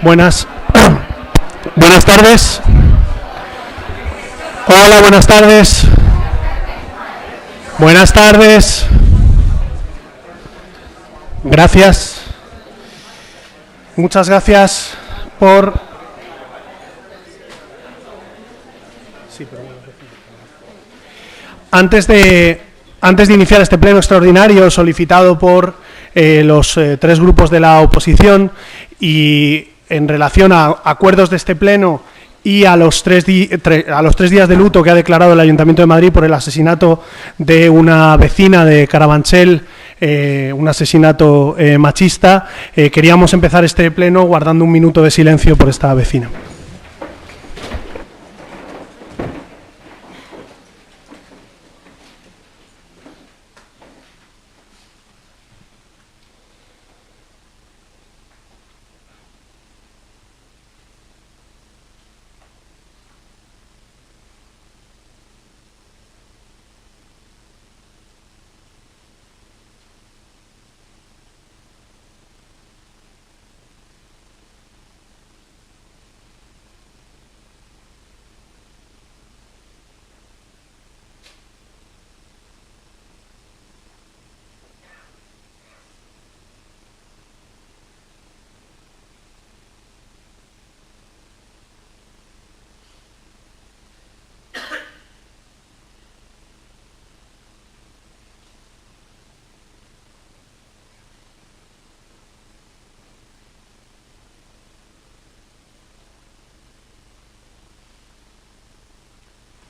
Buenas tardes. Hola, buenas tardes. Buenas tardes. Gracias. Muchas gracias por... Antes de iniciar este pleno extraordinario solicitado por los tres grupos de la oposición y en relación a acuerdos de este pleno y a los tres días de luto que ha declarado el Ayuntamiento de Madrid por el asesinato de una vecina de Carabanchel, un asesinato machista, queríamos empezar este pleno guardando un minuto de silencio por esta vecina.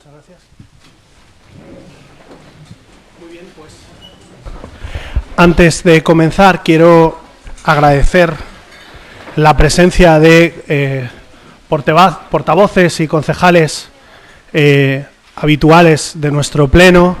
Gracias. Muy bien, pues antes de comenzar quiero agradecer la presencia de portavoces y concejales habituales de nuestro pleno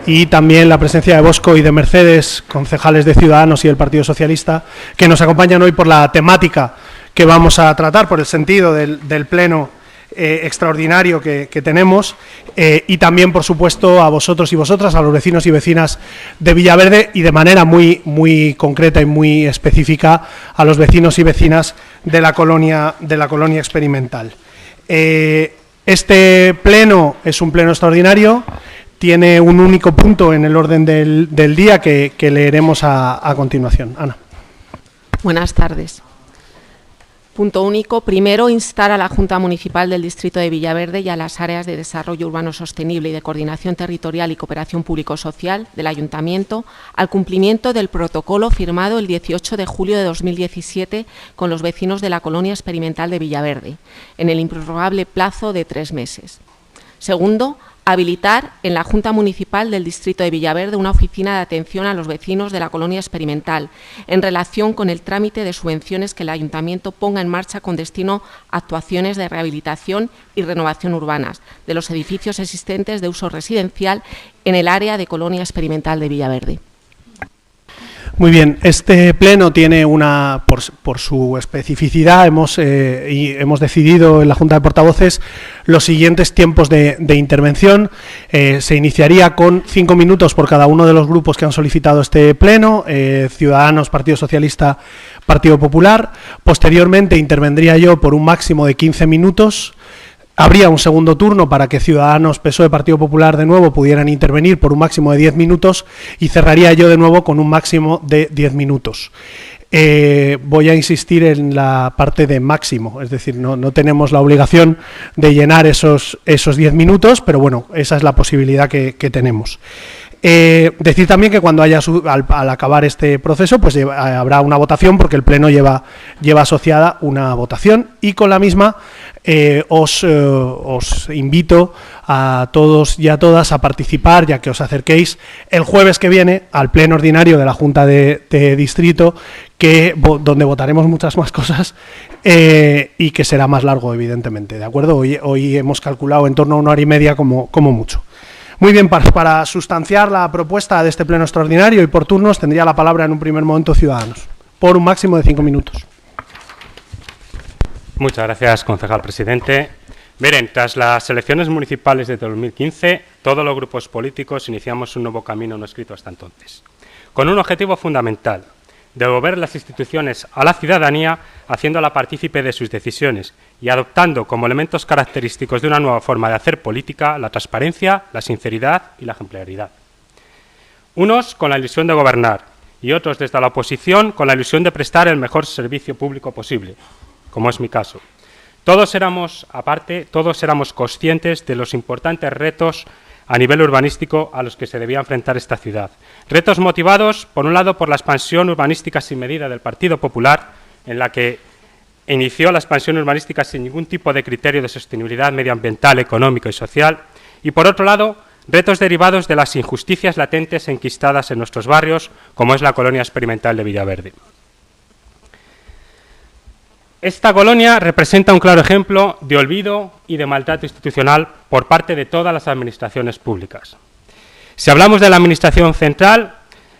y también la presencia de Bosco y de Mercedes, concejales de Ciudadanos y del Partido Socialista, que nos acompañan hoy por la temática que vamos a tratar, por el sentido del pleno extraordinario que tenemos, y también, por supuesto, a vosotros y vosotras, a los vecinos y vecinas de Villaverde y de manera muy concreta y muy específica a los vecinos y vecinas de la colonia experimental. Este pleno es un pleno extraordinario, tiene un único punto en el orden del día que leeremos a continuación. Ana. Buenas tardes. Punto único. Primero, instar a la Junta Municipal del Distrito de Villaverde y a las áreas de Desarrollo Urbano Sostenible y de Coordinación Territorial y Cooperación Público-Social del Ayuntamiento al cumplimiento del protocolo firmado el 18 de julio de 2017 con los vecinos de la Colonia Experimental de Villaverde, en el improrrogable plazo de 3 meses. Segundo, habilitar en la Junta Municipal del Distrito de Villaverde una oficina de atención a los vecinos de la Colonia Experimental en relación con el trámite de subvenciones que el Ayuntamiento ponga en marcha con destino a actuaciones de rehabilitación y renovación urbanas de los edificios existentes de uso residencial en el área de Colonia Experimental de Villaverde. Muy bien, este pleno tiene por su especificidad, hemos decidido en la Junta de Portavoces los siguientes tiempos de intervención. Se iniciaría con 5 minutos por cada uno de los grupos que han solicitado este pleno, Ciudadanos, Partido Socialista, Partido Popular. Posteriormente intervendría yo por un máximo de 15 minutos. Habría un segundo turno para que Ciudadanos, PSOE, Partido Popular de nuevo pudieran intervenir por un máximo de 10 minutos y cerraría yo de nuevo con un máximo de 10 minutos. Voy a insistir en la parte de máximo, es decir, no tenemos la obligación de llenar esos 10 minutos, pero bueno, esa es la posibilidad que tenemos. Decir también que cuando al acabar este proceso pues habrá una votación, porque el pleno lleva asociada una votación, y con la misma os invito a todos y a todas a participar, ya que os acerquéis el jueves que viene al pleno ordinario de la Junta de Distrito, donde votaremos muchas más cosas y que será más largo, evidentemente, ¿de acuerdo? Hoy hemos calculado en torno a 1 hora y media como mucho. Muy bien, para sustanciar la propuesta de este pleno extraordinario y por turnos tendría la palabra en un primer momento Ciudadanos, por un máximo de 5 minutos. Muchas gracias, concejal presidente. Miren, tras las elecciones municipales de 2015, todos los grupos políticos iniciamos un nuevo camino no escrito hasta entonces, con un objetivo fundamental: devolver las instituciones a la ciudadanía, haciéndola partícipe de sus decisiones y adoptando como elementos característicos de una nueva forma de hacer política la transparencia, la sinceridad y la ejemplaridad. Unos con la ilusión de gobernar y otros desde la oposición con la ilusión de prestar el mejor servicio público posible, como es mi caso. Todos éramos conscientes de los importantes retos a nivel urbanístico a los que se debía enfrentar esta ciudad. Retos motivados, por un lado, por la expansión urbanística sin medida del Partido Popular, en la que inició la expansión urbanística sin ningún tipo de criterio de sostenibilidad medioambiental, económico y social, y por otro lado, retos derivados de las injusticias latentes e enquistadas en nuestros barrios, como es la colonia experimental de Villaverde. Esta colonia representa un claro ejemplo de olvido y de maltrato institucional por parte de todas las administraciones públicas. Si hablamos de la Administración central,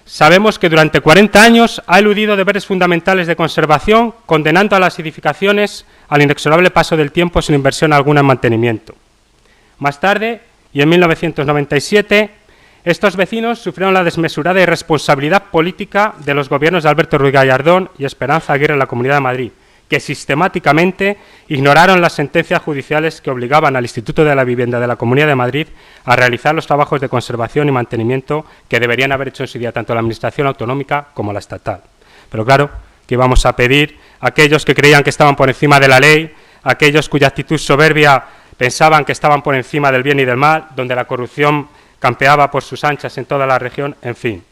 sabemos que durante 40 años ha eludido deberes fundamentales de conservación, condenando a las edificaciones al inexorable paso del tiempo sin inversión alguna en mantenimiento. Más tarde, y en 1997, estos vecinos sufrieron la desmesurada irresponsabilidad política de los gobiernos de Alberto Ruiz Gallardón y Esperanza Aguirre en la Comunidad de Madrid, que sistemáticamente ignoraron las sentencias judiciales que obligaban al Instituto de la Vivienda de la Comunidad de Madrid a realizar los trabajos de conservación y mantenimiento que deberían haber hecho en su día tanto la Administración autonómica como la estatal. Pero claro, que íbamos a pedir a aquellos que creían que estaban por encima de la ley, a aquellos cuya actitud soberbia pensaban que estaban por encima del bien y del mal, donde la corrupción campeaba por sus anchas en toda la región, en fin.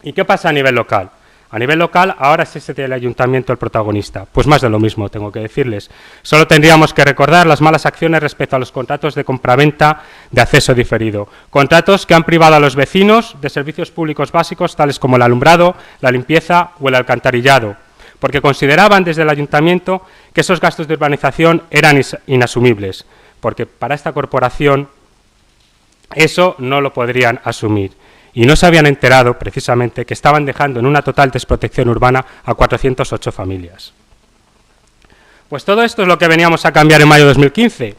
¿Y qué pasa a nivel local? A nivel local, ahora es ese del ayuntamiento el protagonista. Pues más de lo mismo, tengo que decirles. Solo tendríamos que recordar las malas acciones respecto a los contratos de compraventa de acceso diferido. Contratos que han privado a los vecinos de servicios públicos básicos, tales como el alumbrado, la limpieza o el alcantarillado, porque consideraban desde el ayuntamiento que esos gastos de urbanización eran inasumibles, porque para esta corporación eso no lo podrían asumir. Y no se habían enterado, precisamente, que estaban dejando en una total desprotección urbana a 408 familias. Pues todo esto es lo que veníamos a cambiar en mayo de 2015.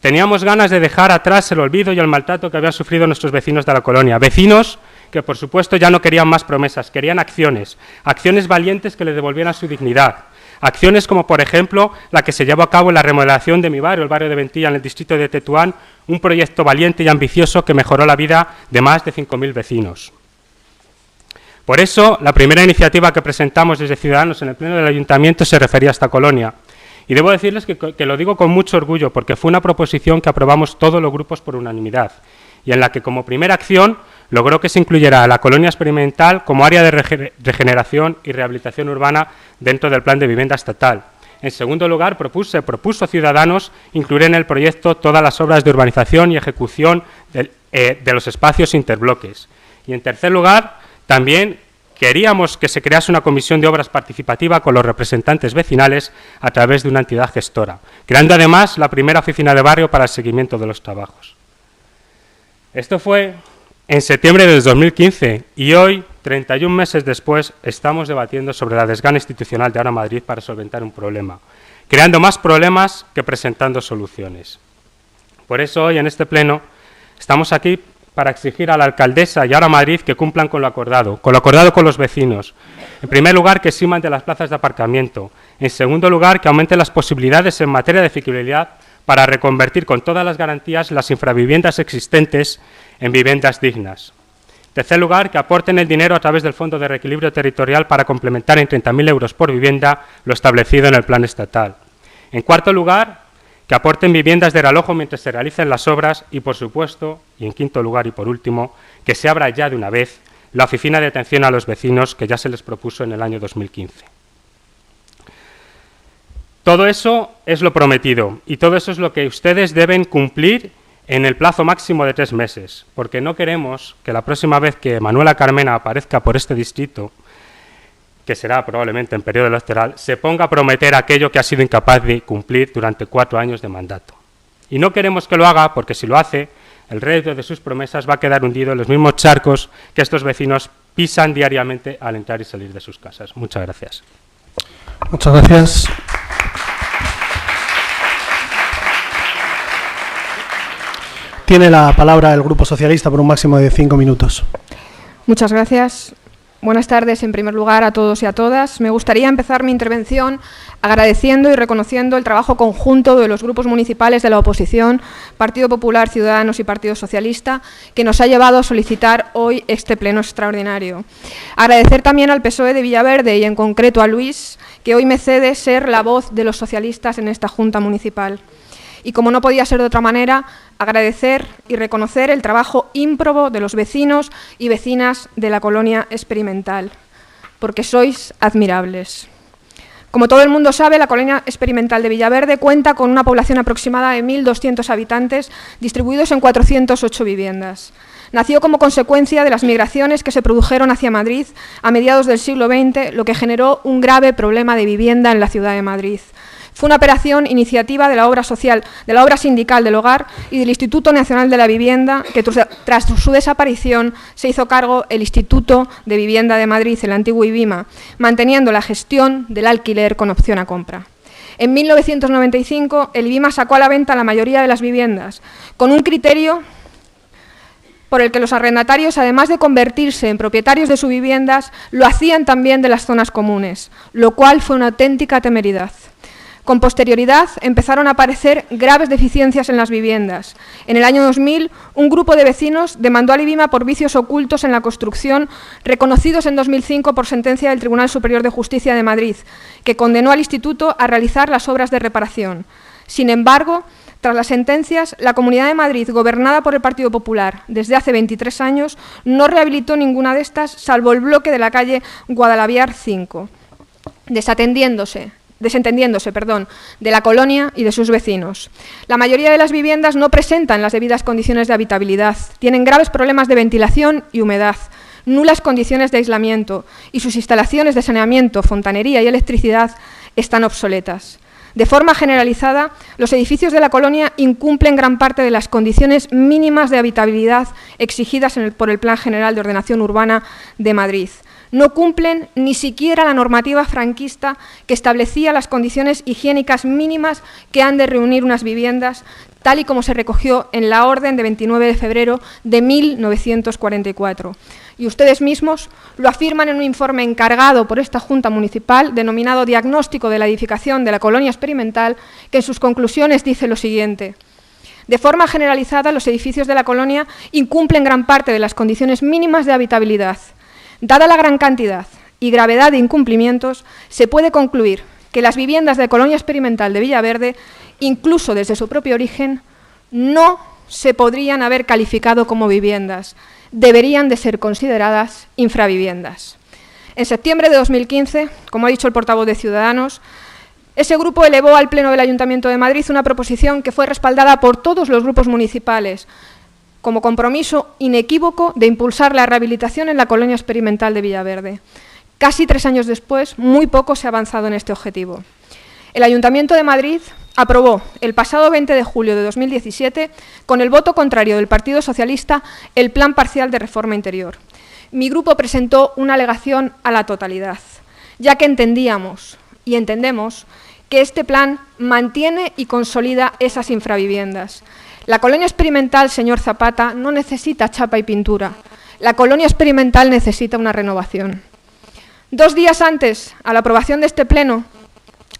Teníamos ganas de dejar atrás el olvido y el maltrato que habían sufrido nuestros vecinos de la colonia. Vecinos que, por supuesto, ya no querían más promesas, querían acciones valientes que les devolvieran su dignidad. Acciones como, por ejemplo, la que se llevó a cabo en la remodelación de mi barrio, el barrio de Ventilla, en el distrito de Tetuán, un proyecto valiente y ambicioso que mejoró la vida de más de 5.000 vecinos. Por eso, la primera iniciativa que presentamos desde Ciudadanos en el Pleno del Ayuntamiento se refería a esta colonia. Y debo decirles que lo digo con mucho orgullo, porque fue una proposición que aprobamos todos los grupos por unanimidad, y en la que, como primera acción, logró que se incluyera a la colonia experimental como área de regeneración y rehabilitación urbana dentro del Plan de Vivienda Estatal. En segundo lugar, propuso a Ciudadanos incluir en el proyecto todas las obras de urbanización y ejecución de los espacios interbloques. Y en tercer lugar, también queríamos que se crease una comisión de obras participativa con los representantes vecinales a través de una entidad gestora, creando además la primera oficina de barrio para el seguimiento de los trabajos. Esto fue en septiembre de 2015 y hoy, 31 meses después, estamos debatiendo sobre la desgana institucional de Ahora Madrid para solventar un problema, creando más problemas que presentando soluciones. Por eso hoy en este pleno estamos aquí para exigir a la alcaldesa y Ahora Madrid que cumplan con lo acordado con los vecinos. En primer lugar, que eximan de las plazas de aparcamiento. En segundo lugar, que aumenten las posibilidades en materia de exigibilidad para reconvertir con todas las garantías las infraviviendas existentes en viviendas dignas. En tercer lugar, que aporten el dinero a través del Fondo de Reequilibrio Territorial para complementar en 30.000 euros por vivienda lo establecido en el plan estatal. En cuarto lugar, que aporten viviendas de realojo mientras se realicen las obras y, por supuesto, y en quinto lugar y por último, que se abra ya de una vez la oficina de atención a los vecinos que ya se les propuso en el año 2015. Todo eso es lo prometido y todo eso es lo que ustedes deben cumplir en el plazo máximo de 3 meses, porque no queremos que la próxima vez que Manuela Carmena aparezca por este distrito, que será probablemente en periodo electoral, se ponga a prometer aquello que ha sido incapaz de cumplir durante 4 años de mandato. Y no queremos que lo haga porque si lo hace, el resto de sus promesas va a quedar hundido en los mismos charcos que estos vecinos pisan diariamente al entrar y salir de sus casas. Muchas gracias. Muchas gracias. Tiene la palabra el Grupo Socialista por un máximo de 5 minutos. Muchas gracias. Buenas tardes, en primer lugar, a todos y a todas. Me gustaría empezar mi intervención agradeciendo y reconociendo el trabajo conjunto de los grupos municipales de la oposición, Partido Popular, Ciudadanos y Partido Socialista, que nos ha llevado a solicitar hoy este pleno extraordinario. Agradecer también al PSOE de Villaverde y en concreto a Luis, que hoy me cede ser la voz de los socialistas en esta Junta Municipal. Y como no podía ser de otra manera, agradecer y reconocer el trabajo ímprobo de los vecinos y vecinas de la colonia experimental, porque sois admirables. Como todo el mundo sabe, la colonia experimental de Villaverde cuenta con una población aproximada de 1.200 habitantes distribuidos en 408 viviendas. Nació como consecuencia de las migraciones que se produjeron hacia Madrid a mediados del siglo XX, lo que generó un grave problema de vivienda en la ciudad de Madrid. Fue una operación iniciativa de la obra social, de la obra sindical del hogar y del Instituto Nacional de la Vivienda, que tras su desaparición se hizo cargo el Instituto de Vivienda de Madrid, el antiguo IBIMA, manteniendo la gestión del alquiler con opción a compra. En 1995 el IBIMA sacó a la venta la mayoría de las viviendas, con un criterio por el que los arrendatarios, además de convertirse en propietarios de sus viviendas, lo hacían también de las zonas comunes, lo cual fue una auténtica temeridad. Con posterioridad empezaron a aparecer graves deficiencias en las viviendas. En el año 2000, un grupo de vecinos demandó al IBIMA por vicios ocultos en la construcción, reconocidos en 2005 por sentencia del Tribunal Superior de Justicia de Madrid, que condenó al instituto a realizar las obras de reparación. Sin embargo, tras las sentencias, la Comunidad de Madrid, gobernada por el Partido Popular desde hace 23 años, no rehabilitó ninguna de estas, salvo el bloque de la calle Guadalaviar 5, desentendiéndose de la colonia y de sus vecinos. La mayoría de las viviendas no presentan las debidas condiciones de habitabilidad, tienen graves problemas de ventilación y humedad, nulas condiciones de aislamiento y sus instalaciones de saneamiento, fontanería y electricidad están obsoletas. De forma generalizada, los edificios de la colonia incumplen gran parte de las condiciones mínimas de habitabilidad exigidas por el Plan General de Ordenación Urbana de Madrid. No cumplen ni siquiera la normativa franquista que establecía las condiciones higiénicas mínimas que han de reunir unas viviendas, tal y como se recogió en la orden de 29 de febrero de 1944. Y ustedes mismos lo afirman en un informe encargado por esta Junta Municipal, denominado Diagnóstico de la Edificación de la Colonia Experimental, que en sus conclusiones dice lo siguiente: de forma generalizada, los edificios de la colonia incumplen gran parte de las condiciones mínimas de habitabilidad. Dada la gran cantidad y gravedad de incumplimientos, se puede concluir que las viviendas de Colonia Experimental de Villaverde, incluso desde su propio origen, no se podrían haber calificado como viviendas, deberían de ser consideradas infraviviendas. En septiembre de 2015, como ha dicho el portavoz de Ciudadanos, ese grupo elevó al Pleno del Ayuntamiento de Madrid una proposición que fue respaldada por todos los grupos municipales, como compromiso inequívoco de impulsar la rehabilitación en la Colonia Experimental de Villaverde. Casi 3 años después, muy poco se ha avanzado en este objetivo. El Ayuntamiento de Madrid aprobó el pasado 20 de julio de 2017, con el voto contrario del Partido Socialista, el Plan Parcial de Reforma Interior. Mi grupo presentó una alegación a la totalidad, ya que entendíamos y entendemos que este plan mantiene y consolida esas infraviviendas. La colonia experimental, señor Zapata, no necesita chapa y pintura. La colonia experimental necesita una renovación. 2 días antes, a la aprobación de este pleno,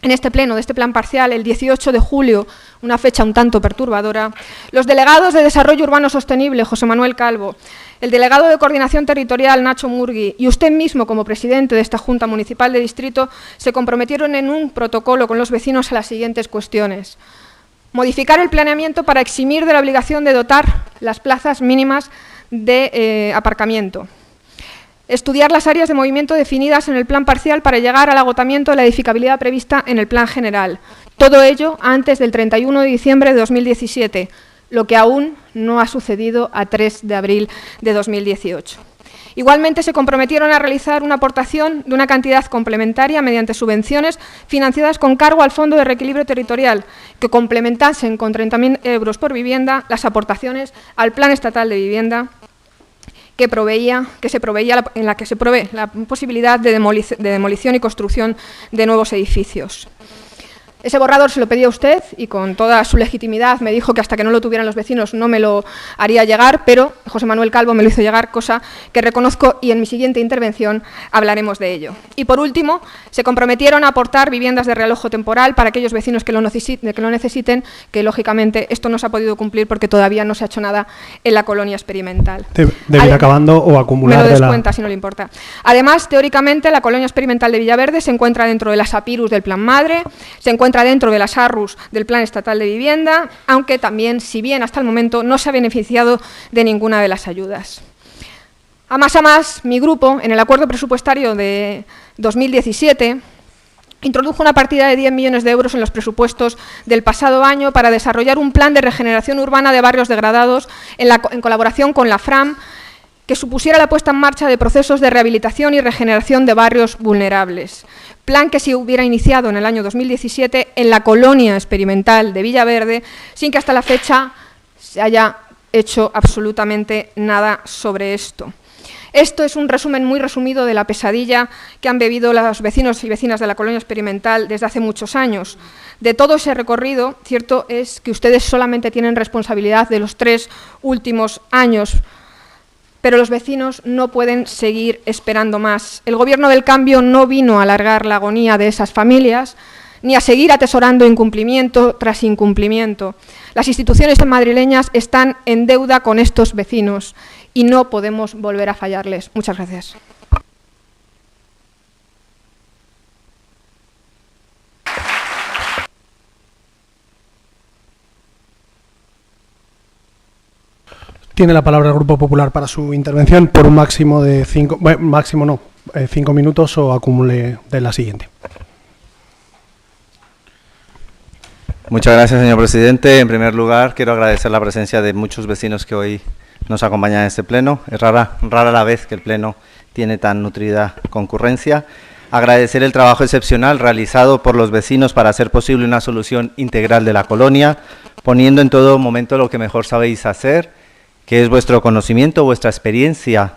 de este plan parcial, el 18 de julio, una fecha un tanto perturbadora, los delegados de Desarrollo Urbano Sostenible, José Manuel Calvo, el delegado de Coordinación Territorial, Nacho Murgui, y usted mismo, como presidente de esta Junta Municipal de Distrito, se comprometieron en un protocolo con los vecinos a las siguientes cuestiones: modificar el planeamiento para eximir de la obligación de dotar las plazas mínimas de aparcamiento. Estudiar las áreas de movimiento definidas en el plan parcial para llegar al agotamiento de la edificabilidad prevista en el plan general. Todo ello antes del 31 de diciembre de 2017, lo que aún no ha sucedido a 3 de abril de 2018. Igualmente se comprometieron a realizar una aportación de una cantidad complementaria mediante subvenciones financiadas con cargo al Fondo de Reequilibrio Territorial, que complementasen con 30.000 euros por vivienda las aportaciones al Plan Estatal de Vivienda en la que se provee la posibilidad de demolición y construcción de nuevos edificios. Ese borrador se lo pedí a usted y con toda su legitimidad me dijo que hasta que no lo tuvieran los vecinos no me lo haría llegar, pero José Manuel Calvo me lo hizo llegar, cosa que reconozco y en mi siguiente intervención hablaremos de ello. Y por último, se comprometieron a aportar viviendas de realojo temporal para aquellos vecinos que lo necesiten, que lógicamente esto no se ha podido cumplir porque todavía no se ha hecho nada en la colonia experimental. Debe ir acabando o acumular. Me lo descuenta si no le importa. Además, teóricamente, la colonia experimental de Villaverde se encuentra dentro de las APIRUS del Plan Madre, se encuentra dentro de las ARRUS del Plan Estatal de Vivienda, aunque también, si bien hasta el momento no se ha beneficiado de ninguna de las ayudas. A más, mi grupo, en el acuerdo presupuestario de 2017, introdujo una partida de 10 millones de euros en los presupuestos del pasado año para desarrollar un plan de regeneración urbana de barrios degradados en colaboración con la FRAM, que supusiera la puesta en marcha de procesos de rehabilitación y regeneración de barrios vulnerables. Plan que se hubiera iniciado en el año 2017 en la colonia experimental de Villaverde, sin que hasta la fecha se haya hecho absolutamente nada sobre esto. Esto es un resumen muy resumido de la pesadilla que han vivido los vecinos y vecinas de la colonia experimental desde hace muchos años. De todo ese recorrido, cierto es que ustedes solamente tienen responsabilidad de los 3 últimos años, pero los vecinos no pueden seguir esperando más. El Gobierno del Cambio no vino a alargar la agonía de esas familias, ni a seguir atesorando incumplimiento tras incumplimiento. Las instituciones madrileñas están en deuda con estos vecinos y no podemos volver a fallarles. Muchas gracias. Tiene la palabra el Grupo Popular para su intervención por un máximo de 5 minutos o acumule de la siguiente. Muchas gracias, señor presidente. En primer lugar, quiero agradecer la presencia de muchos vecinos que hoy nos acompañan en este pleno. Es rara la vez que el pleno tiene tan nutrida concurrencia. Agradecer el trabajo excepcional realizado por los vecinos para hacer posible una solución integral de la colonia, poniendo en todo momento lo que mejor sabéis hacer, que es vuestro conocimiento, vuestra experiencia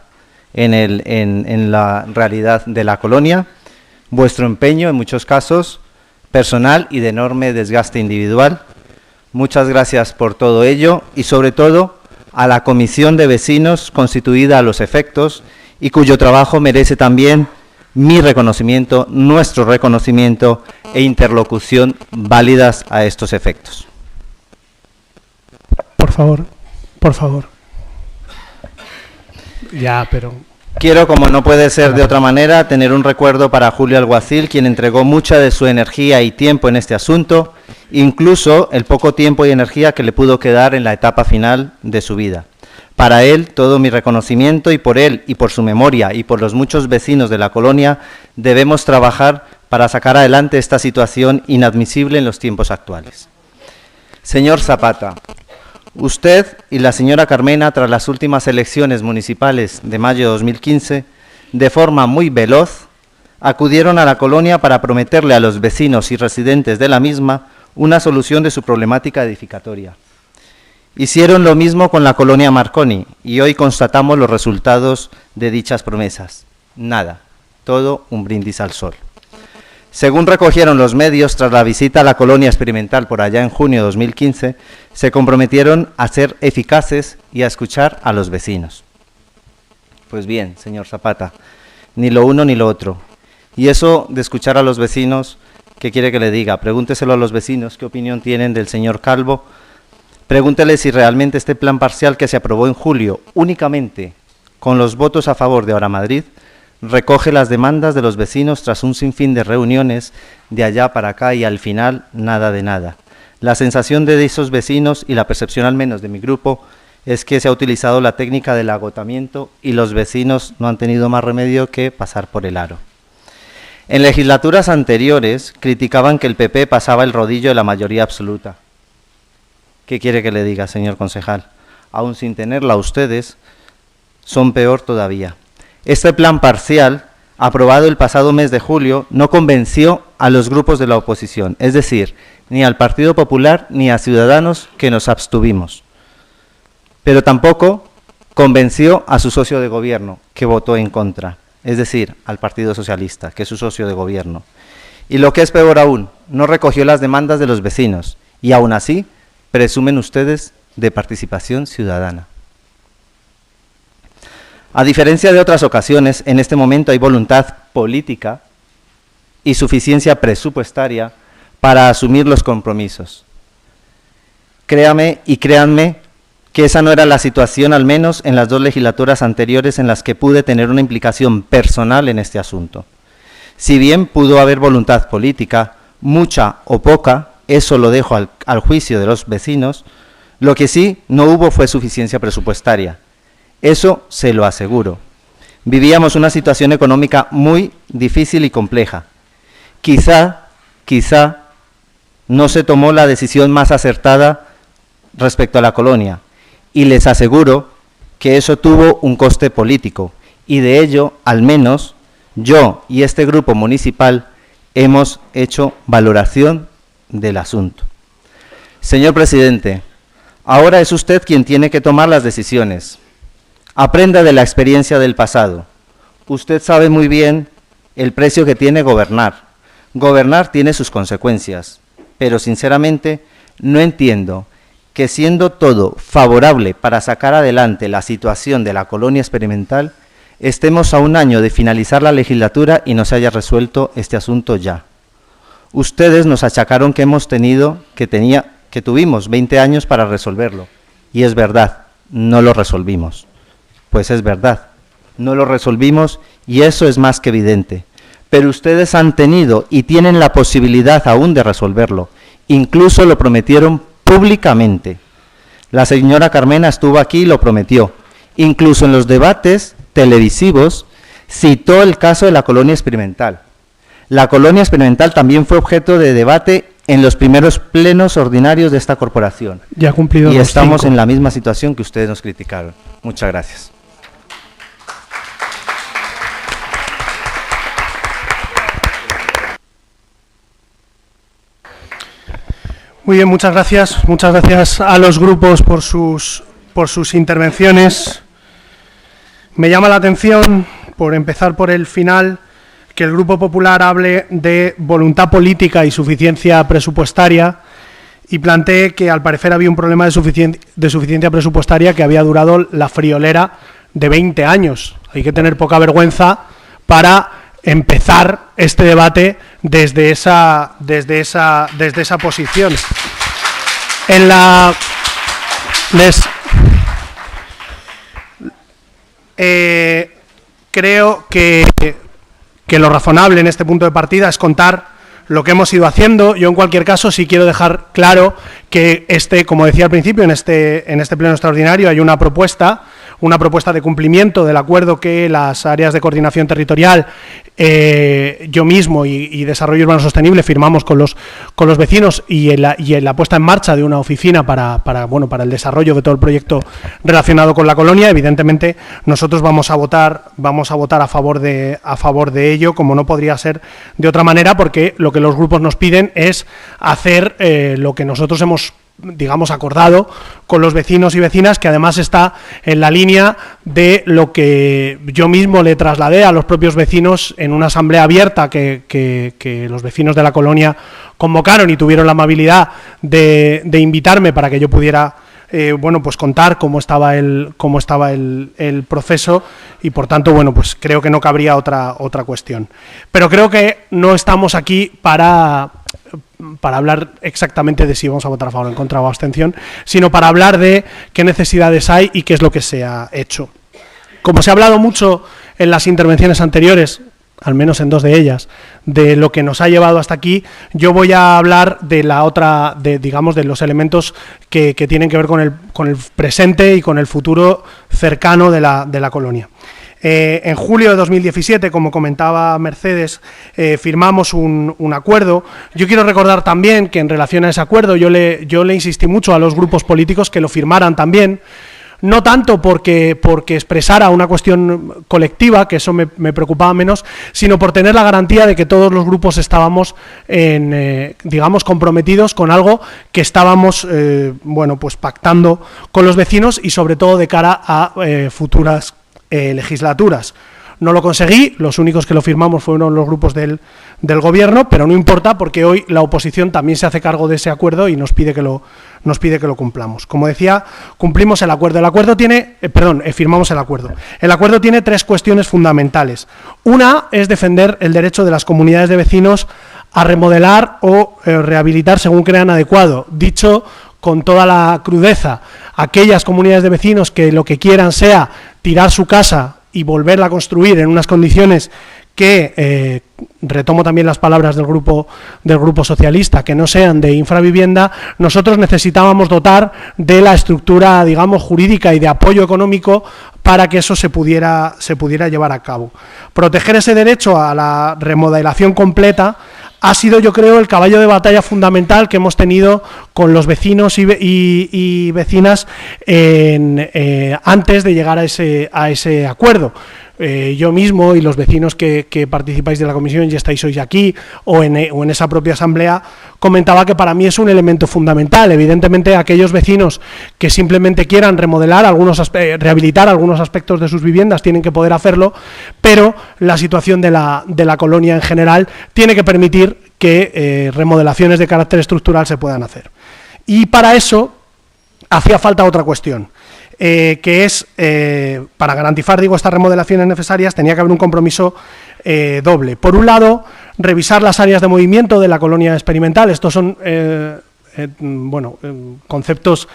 en la realidad de la colonia, vuestro empeño en muchos casos, personal y de enorme desgaste individual. Muchas gracias por todo ello y sobre todo a la comisión de vecinos constituida a los efectos y cuyo trabajo merece también mi reconocimiento, nuestro reconocimiento e interlocución válidas a estos efectos. Por favor. Ya, pero... Quiero, como no puede ser de otra manera, tener un recuerdo para Julio Alguacil, quien entregó mucha de su energía y tiempo en este asunto, incluso el poco tiempo y energía que le pudo quedar en la etapa final de su vida. Para él, todo mi reconocimiento y por él y por su memoria y por los muchos vecinos de la colonia, debemos trabajar para sacar adelante esta situación inadmisible en los tiempos actuales. Señor Zapata, usted y la señora Carmena, tras las últimas elecciones municipales de mayo de 2015, de forma muy veloz, acudieron a la colonia para prometerle a los vecinos y residentes de la misma una solución de su problemática edificatoria. Hicieron lo mismo con la colonia Marconi y hoy constatamos los resultados de dichas promesas. Nada, todo un brindis al sol. Según recogieron los medios, tras la visita a la colonia experimental por allá en junio de 2015, se comprometieron a ser eficaces y a escuchar a los vecinos. Pues bien, señor Zapata, ni lo uno ni lo otro. Y eso de escuchar a los vecinos, ¿qué quiere que le diga? Pregúnteselo a los vecinos, ¿qué opinión tienen del señor Calvo? Pregúntele si realmente este plan parcial que se aprobó en julio únicamente con los votos a favor de Ahora Madrid recoge las demandas de los vecinos tras un sinfín de reuniones de allá para acá y al final nada de nada. La sensación de esos vecinos y la percepción al menos de mi grupo es que se ha utilizado la técnica del agotamiento y los vecinos no han tenido más remedio que pasar por el aro. En legislaturas anteriores criticaban que el PP pasaba el rodillo de la mayoría absoluta. ¿Qué quiere que le diga, señor concejal? Aún sin tenerla ustedes, son peor todavía. Este plan parcial, aprobado el pasado mes de julio, no convenció a los grupos de la oposición, es decir, ni al Partido Popular ni a Ciudadanos, que nos abstuvimos. Pero tampoco convenció a su socio de gobierno, que votó en contra, es decir, al Partido Socialista, que es su socio de gobierno. Y lo que es peor aún, no recogió las demandas de los vecinos y aún así presumen ustedes de participación ciudadana. A diferencia de otras ocasiones, en este momento hay voluntad política y suficiencia presupuestaria para asumir los compromisos. Créame y créanme que esa no era la situación, al menos en las 2 legislaturas anteriores en las que pude tener una implicación personal en este asunto. Si bien pudo haber voluntad política, mucha o poca, eso lo dejo al juicio de los vecinos, lo que sí no hubo fue suficiencia presupuestaria. Eso se lo aseguro. Vivíamos una situación económica muy difícil y compleja. Quizá no se tomó la decisión más acertada respecto a la colonia, y les aseguro que eso tuvo un coste político, y de ello, al menos, yo y este grupo municipal hemos hecho valoración del asunto. Señor presidente, ahora es usted quien tiene que tomar las decisiones. Aprenda de la experiencia del pasado. Usted sabe muy bien el precio que tiene gobernar. Gobernar tiene sus consecuencias, pero sinceramente no entiendo que siendo todo favorable para sacar adelante la situación de la colonia experimental, estemos a un año de finalizar la legislatura y no se haya resuelto este asunto ya. Ustedes nos achacaron que tuvimos 20 años para resolverlo, y es verdad, no lo resolvimos. Pues es verdad, no lo resolvimos y eso es más que evidente. Pero ustedes han tenido y tienen la posibilidad aún de resolverlo. Incluso lo prometieron públicamente. La señora Carmena estuvo aquí y lo prometió. Incluso en los debates televisivos citó el caso de la colonia experimental. La colonia experimental también fue objeto de debate en los primeros plenos ordinarios de esta corporación. Ya ha cumplido y los estamos 5. en la misma situación que ustedes nos criticaron. Muchas gracias. Muy bien, muchas gracias. Muchas gracias a los grupos por sus intervenciones. Me llama la atención, por empezar por el final, que el Grupo Popular hable de voluntad política y suficiencia presupuestaria y plantee que al parecer había un problema de suficiencia presupuestaria que había durado la friolera de 20 años. Hay que tener poca vergüenza para empezar este debate desde esa posición. Creo que lo razonable en este punto de partida es contar lo que hemos ido haciendo. Yo, en cualquier caso, sí quiero dejar claro que como decía al principio, en este pleno extraordinario hay una propuesta de cumplimiento del acuerdo que las áreas de coordinación territorial, yo mismo y Desarrollo Urbano Sostenible firmamos con los vecinos y en la puesta en marcha de una oficina para el desarrollo de todo el proyecto relacionado con la colonia. Evidentemente, nosotros vamos a votar a favor de ello, como no podría ser de otra manera, porque lo que los grupos nos piden es hacer lo que nosotros hemos, digamos, acordado con los vecinos y vecinas, que además está en la línea de lo que yo mismo le trasladé a los propios vecinos en una asamblea abierta que los vecinos de la colonia convocaron y tuvieron la amabilidad de invitarme para que yo pudiera pues contar cómo estaba el proceso, y por tanto, pues creo que no cabría otra cuestión. Pero creo que no estamos aquí para hablar exactamente de si vamos a votar a favor, en contra o abstención, sino para hablar de qué necesidades hay y qué es lo que se ha hecho. Como se ha hablado mucho en las intervenciones anteriores, al menos en 2 de ellas, de lo que nos ha llevado hasta aquí, yo voy a hablar de de los elementos que tienen que ver con el presente y con el futuro cercano de la colonia. En julio de 2017, como comentaba Mercedes, firmamos un acuerdo. Yo quiero recordar también que en relación a ese acuerdo yo le insistí mucho a los grupos políticos que lo firmaran también, no tanto porque expresara una cuestión colectiva, que eso me preocupaba menos, sino por tener la garantía de que todos los grupos estábamos comprometidos con algo que estábamos pues pactando con los vecinos y sobre todo de cara a futuras legislaturas. No lo conseguí, los únicos que lo firmamos fueron los grupos del Gobierno, pero no importa porque hoy la oposición también se hace cargo de ese acuerdo y nos pide que lo cumplamos. Como decía, cumplimos el acuerdo. El acuerdo tiene, firmamos el acuerdo. El acuerdo tiene tres cuestiones fundamentales. Una es defender el derecho de las comunidades de vecinos a remodelar o rehabilitar según crean adecuado. Dicho con toda la crudeza, aquellas comunidades de vecinos que lo que quieran sea tirar su casa y volverla a construir en unas condiciones que, retomo también las palabras del grupo socialista, que no sean de infravivienda, nosotros necesitábamos dotar de la estructura, digamos, jurídica y de apoyo económico para que eso se pudiera llevar a cabo. Proteger ese derecho a la remodelación completa ha sido, yo creo, el caballo de batalla fundamental que hemos tenido con los vecinos y vecinas antes de llegar a ese acuerdo. Yo mismo y los vecinos que participáis de la comisión y estáis hoy aquí o en esa propia asamblea, comentaba que para mí es un elemento fundamental. Evidentemente, aquellos vecinos que simplemente quieran remodelar, rehabilitar algunos aspectos de sus viviendas tienen que poder hacerlo, pero la situación de la colonia en general tiene que permitir que remodelaciones de carácter estructural se puedan hacer. Y para eso hacía falta otra cuestión. Que es, para garantizar, estas remodelaciones necesarias, tenía que haber un compromiso doble. Por un lado, revisar las áreas de movimiento de la colonia experimental. Estos son, conceptos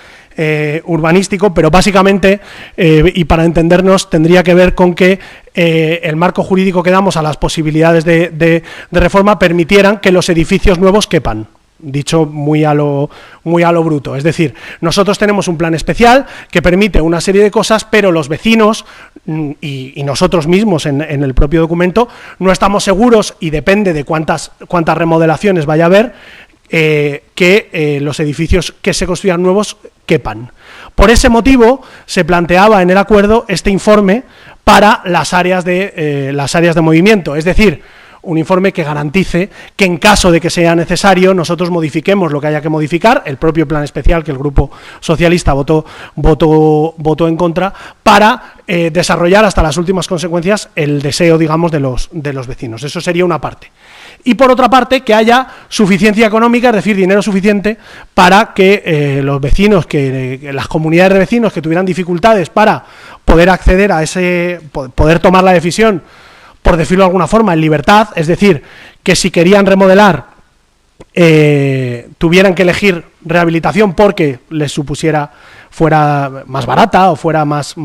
urbanísticos, pero básicamente, y para entendernos, tendría que ver con que el marco jurídico que damos a las posibilidades de reforma permitieran que los edificios nuevos quepan. Dicho muy a lo bruto. Es decir, nosotros tenemos un plan especial que permite una serie de cosas, pero los vecinos y nosotros mismos en el propio documento no estamos seguros, y depende de cuántas remodelaciones vaya a haber, que los edificios que se construyan nuevos quepan. Por ese motivo se planteaba en el acuerdo este informe para las áreas de movimiento, es decir, un informe que garantice que en caso de que sea necesario nosotros modifiquemos lo que haya que modificar, el propio plan especial que el Grupo Socialista votó en contra, para desarrollar hasta las últimas consecuencias el deseo, digamos, de los vecinos. Eso sería una parte. Y por otra parte, que haya suficiencia económica, es decir, dinero suficiente para que los vecinos, las comunidades de vecinos que tuvieran dificultades para poder acceder a poder tomar la decisión, por decirlo de alguna forma, en libertad, es decir, que si querían remodelar tuvieran que elegir rehabilitación porque les fuera más barata o fuera más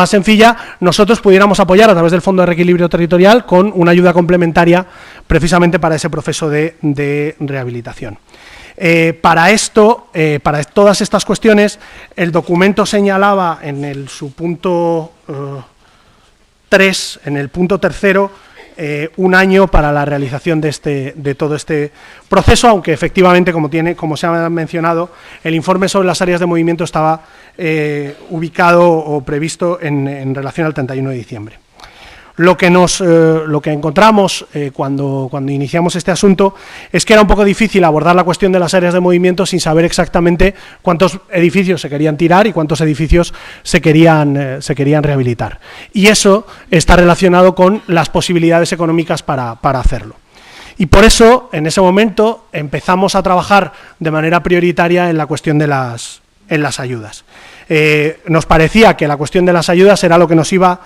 sencilla, nosotros pudiéramos apoyar a través del Fondo de Reequilibrio Territorial con una ayuda complementaria precisamente para ese proceso de rehabilitación. Para todas estas cuestiones, el documento señalaba en su punto 3, en el punto tercero, un año para la realización de todo este proceso, aunque efectivamente, como se ha mencionado, el informe sobre las áreas de movimiento estaba ubicado o previsto en relación al 31 de diciembre. Lo que encontramos cuando iniciamos este asunto es que era un poco difícil abordar la cuestión de las áreas de movimiento sin saber exactamente cuántos edificios se querían tirar y cuántos edificios se querían rehabilitar. Y eso está relacionado con las posibilidades económicas para hacerlo. Y por eso, en ese momento, empezamos a trabajar de manera prioritaria en la cuestión de las ayudas. Nos parecía que la cuestión de las ayudas era lo que nos iba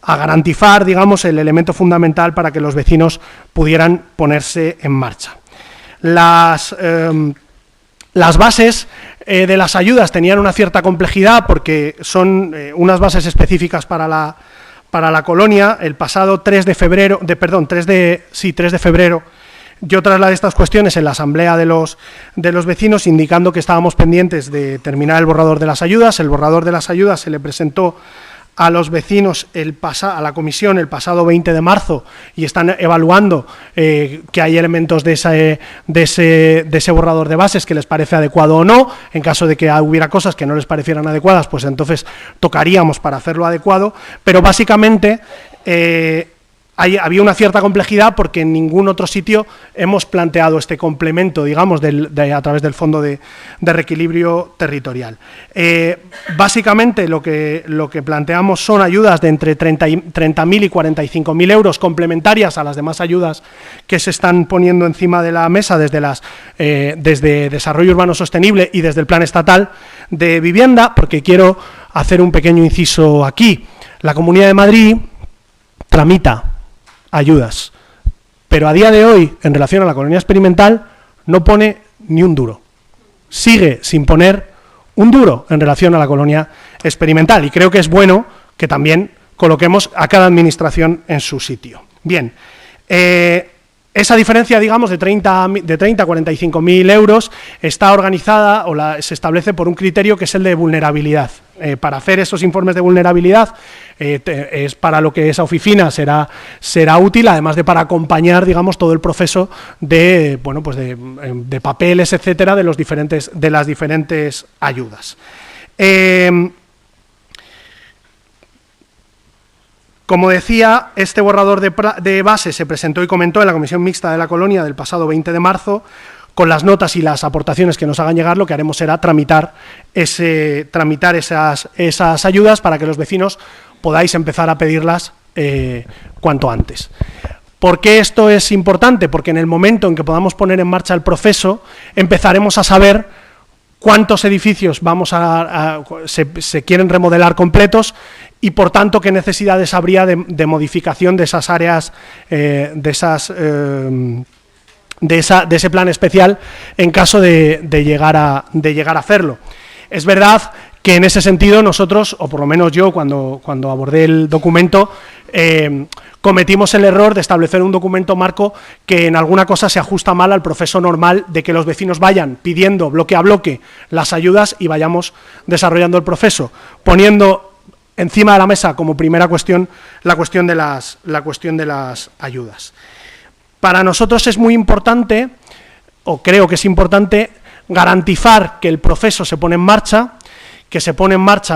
a garantizar, digamos, el elemento fundamental para que los vecinos pudieran ponerse en marcha. Las bases de las ayudas tenían una cierta complejidad porque son unas bases específicas para la colonia. El pasado 3 de febrero, yo trasladé estas cuestiones en la asamblea de los vecinos, indicando que estábamos pendientes de terminar el borrador de las ayudas. El borrador de las ayudas se le presentó a los vecinos a la comisión el pasado 20 de marzo y están evaluando que hay elementos de ese borrador de bases que les parece adecuado o no. En caso de que hubiera cosas que no les parecieran adecuadas, pues entonces tocaríamos para hacerlo adecuado, pero básicamente había una cierta complejidad porque en ningún otro sitio hemos planteado este complemento, digamos, a través del Fondo de Reequilibrio Territorial. Básicamente lo que planteamos son ayudas de entre 30.000 y 45.000 euros complementarias a las demás ayudas que se están poniendo encima de la mesa desde Desarrollo Urbano Sostenible y desde el Plan Estatal de Vivienda, porque quiero hacer un pequeño inciso aquí. La Comunidad de Madrid tramita ayudas, pero a día de hoy, en relación a la colonia experimental, no pone ni un duro. Sigue sin poner un duro en relación a la colonia experimental, y creo que es bueno que también coloquemos a cada administración en su sitio. Bien, esa diferencia, digamos, de 30 a 45.000 euros está organizada se establece por un criterio que es el de vulnerabilidad. Para hacer esos informes de vulnerabilidad es para lo que esa oficina será útil, además de para acompañar, digamos, todo el proceso de papeles, etcétera, de las diferentes ayudas. Como decía, este borrador de base se presentó y comentó en la Comisión Mixta de la Colonia del pasado 20 de marzo, con las notas y las aportaciones que nos hagan llegar. Lo que haremos será tramitar esas ayudas para que los vecinos podáis empezar a pedirlas cuanto antes. ¿Por qué esto es importante? Porque en el momento en que podamos poner en marcha el proceso, empezaremos a saber cuántos edificios se quieren remodelar completos y, por tanto, qué necesidades habría de modificación de esas áreas, de ese plan especial en caso de llegar a hacerlo. Es verdad que en ese sentido nosotros, o por lo menos yo, cuando abordé el documento, cometimos el error de establecer un documento marco que en alguna cosa se ajusta mal al proceso normal de que los vecinos vayan pidiendo bloque a bloque las ayudas y vayamos desarrollando el proceso, poniendo encima de la mesa como primera cuestión la cuestión de las ayudas. Para nosotros es muy importante, o creo que es importante, garantizar que el proceso se pone en marcha,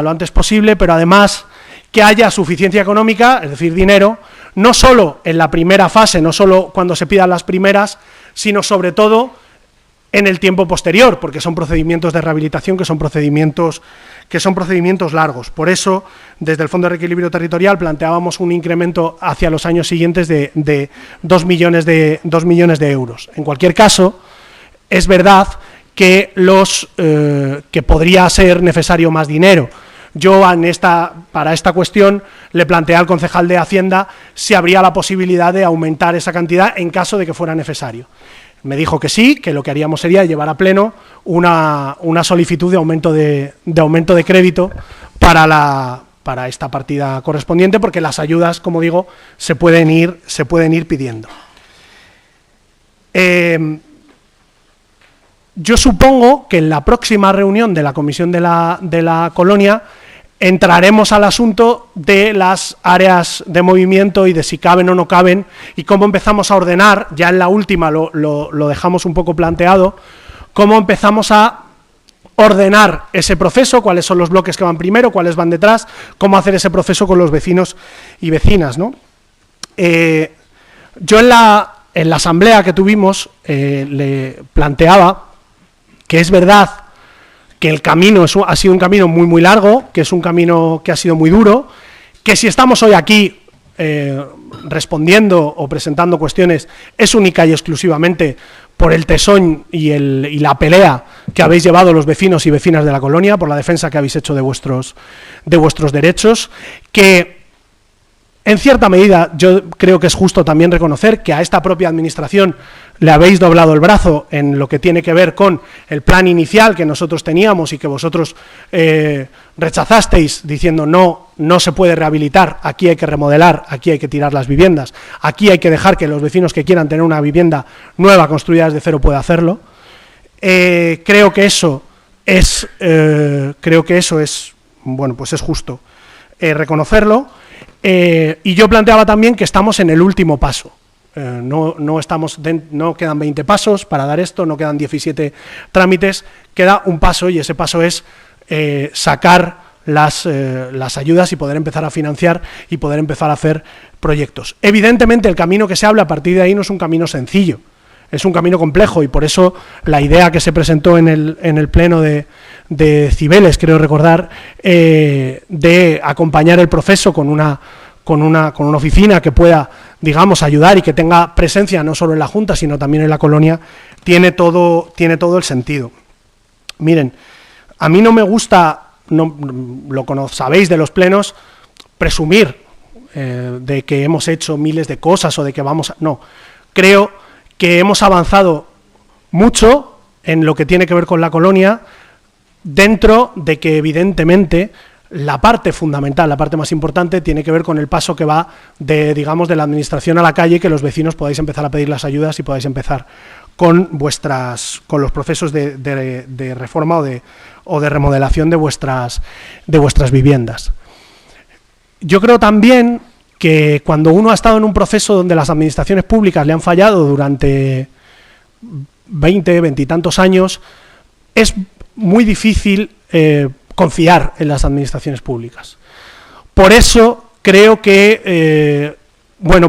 lo antes posible, pero además que haya suficiencia económica, es decir, dinero, no solo en la primera fase, no solo cuando se pidan las primeras, sino sobre todo en el tiempo posterior, porque son procedimientos de rehabilitación que son procedimientos largos. Por eso, desde el Fondo de Reequilibrio Territorial planteábamos un incremento hacia los años siguientes de 2 millones de euros. En cualquier caso, es verdad que que podría ser necesario más dinero. Yo para esta cuestión le planteé al concejal de Hacienda si habría la posibilidad de aumentar esa cantidad en caso de que fuera necesario. Me dijo que sí, que lo que haríamos sería llevar a pleno una solicitud de aumento de crédito para esta partida correspondiente, porque las ayudas, como digo, se pueden ir pidiendo. Yo supongo que en la próxima reunión de la Comisión de la Colonia entraremos al asunto de las áreas de movimiento y de si caben o no caben y cómo empezamos a ordenar. Ya en la última lo dejamos un poco planteado, cómo empezamos a ordenar ese proceso, cuáles son los bloques que van primero, cuáles van detrás, cómo hacer ese proceso con los vecinos y vecinas, ¿no? Yo en la asamblea que tuvimos le planteaba que es verdad que el camino ha sido un camino muy, muy largo, que es un camino que ha sido muy duro, que si estamos hoy aquí respondiendo o presentando cuestiones es única y exclusivamente por el tesón y la pelea que habéis llevado los vecinos y vecinas de la colonia, por la defensa que habéis hecho de vuestros derechos, que en cierta medida yo creo que es justo también reconocer que a esta propia administración le habéis doblado el brazo en lo que tiene que ver con el plan inicial que nosotros teníamos y que vosotros rechazasteis diciendo no se puede rehabilitar, aquí hay que remodelar, aquí hay que tirar las viviendas, aquí hay que dejar que los vecinos que quieran tener una vivienda nueva construida desde cero puedan hacerlo. Creo que eso es bueno, pues es justo reconocerlo. Y yo planteaba también que estamos en el último paso. No quedan 20 pasos para dar esto, no quedan 17 trámites, queda un paso y ese paso es sacar las ayudas y poder empezar a financiar y poder empezar a hacer proyectos. Evidentemente, el camino que se habla a partir de ahí no es un camino sencillo, es un camino complejo, y por eso la idea que se presentó en el pleno de Cibeles, creo recordar, de acompañar el proceso con una oficina que pueda, digamos, ayudar y que tenga presencia no solo en la Junta, sino también en la colonia, tiene todo el sentido. Miren, a mí no me gusta, sabéis de los plenos, presumir de que hemos hecho miles de cosas o de que vamos a... No, creo que hemos avanzado mucho en lo que tiene que ver con la colonia, dentro de que evidentemente la parte fundamental, la parte más importante, tiene que ver con el paso que va de la administración a la calle, que los vecinos podáis empezar a pedir las ayudas y podáis empezar con los procesos de reforma o de remodelación de vuestras viviendas. Yo creo también que cuando uno ha estado en un proceso donde las administraciones públicas le han fallado durante 20 y tantos años, es muy difícil confiar en las administraciones públicas. Por eso creo que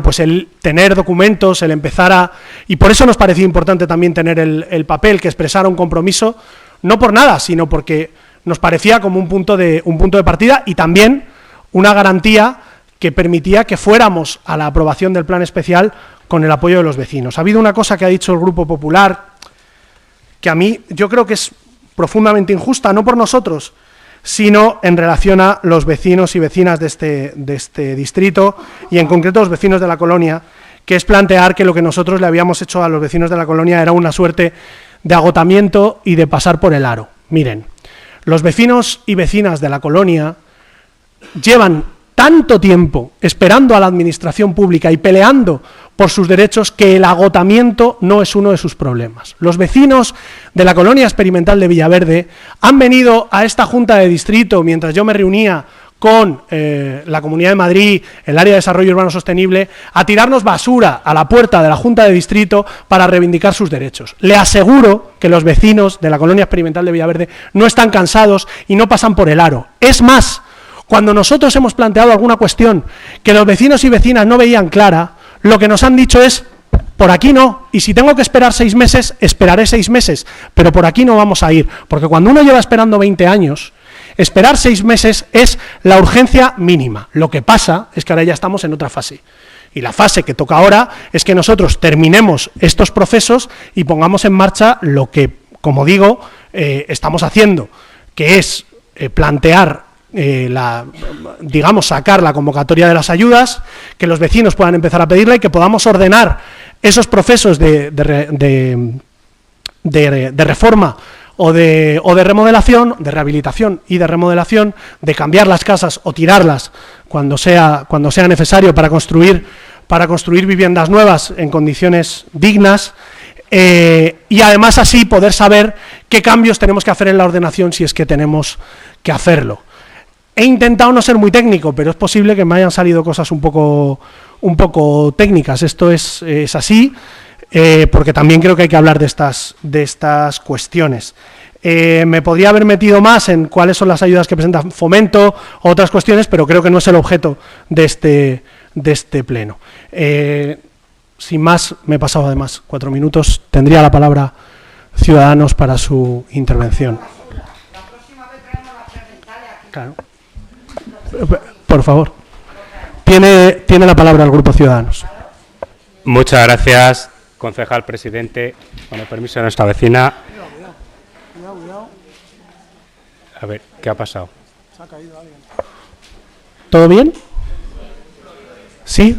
pues el tener documentos, el empezar a... Y por eso nos parecía importante también tener el papel que expresara un compromiso, no por nada, sino porque nos parecía como un punto de partida, y también una garantía que permitía que fuéramos a la aprobación del plan especial con el apoyo de los vecinos. Ha habido una cosa que ha dicho el Grupo Popular que a mí yo creo que es profundamente injusta, no por nosotros, sino en relación a los vecinos y vecinas de este distrito, y en concreto los vecinos de la colonia, que es plantear que lo que nosotros le habíamos hecho a los vecinos de la colonia era una suerte de agotamiento y de pasar por el aro. Miren, los vecinos y vecinas de la colonia llevan tanto tiempo esperando a la administración pública y peleando por sus derechos que el agotamiento no es uno de sus problemas. Los vecinos de la colonia experimental de Villaverde han venido a esta Junta de Distrito, mientras yo me reunía con la Comunidad de Madrid, el área de desarrollo urbano sostenible, a tirarnos basura a la puerta de la Junta de Distrito para reivindicar sus derechos. Le aseguro que los vecinos de la colonia experimental de Villaverde no están cansados y no pasan por el aro. Es más, cuando nosotros hemos planteado alguna cuestión que los vecinos y vecinas no veían clara, lo que nos han dicho es: por aquí no, y si tengo que esperar 6 meses, esperaré 6 meses, pero por aquí no vamos a ir, porque cuando uno lleva esperando 20 años, esperar 6 meses es la urgencia mínima. Lo que pasa es que ahora ya estamos en otra fase, y la fase que toca ahora es que nosotros terminemos estos procesos y pongamos en marcha lo que, como digo, estamos haciendo, que es plantear sacar la convocatoria de las ayudas, que los vecinos puedan empezar a pedirla y que podamos ordenar esos procesos de reforma o de remodelación, de rehabilitación y de remodelación, de cambiar las casas o tirarlas cuando sea necesario para construir viviendas nuevas en condiciones dignas, y además así poder saber qué cambios tenemos que hacer en la ordenación si es que tenemos que hacerlo. He intentado no ser muy técnico, pero es posible que me hayan salido cosas un poco técnicas. Esto es así, porque también creo que hay que hablar de estas cuestiones. Me podría haber metido más en cuáles son las ayudas que presenta Fomento o otras cuestiones, pero creo que no es el objeto de este pleno. Sin más, me he pasado además 4 minutos. Tendría la palabra Ciudadanos para su intervención. La próxima vez traemos la presentada aquí. Claro. Por favor. Tiene la palabra el Grupo Ciudadanos. Muchas gracias, concejal presidente. Con el permiso de nuestra vecina. Cuidado. A ver, ¿qué ha pasado? Se ha caído alguien. ¿Todo bien? ¿Sí?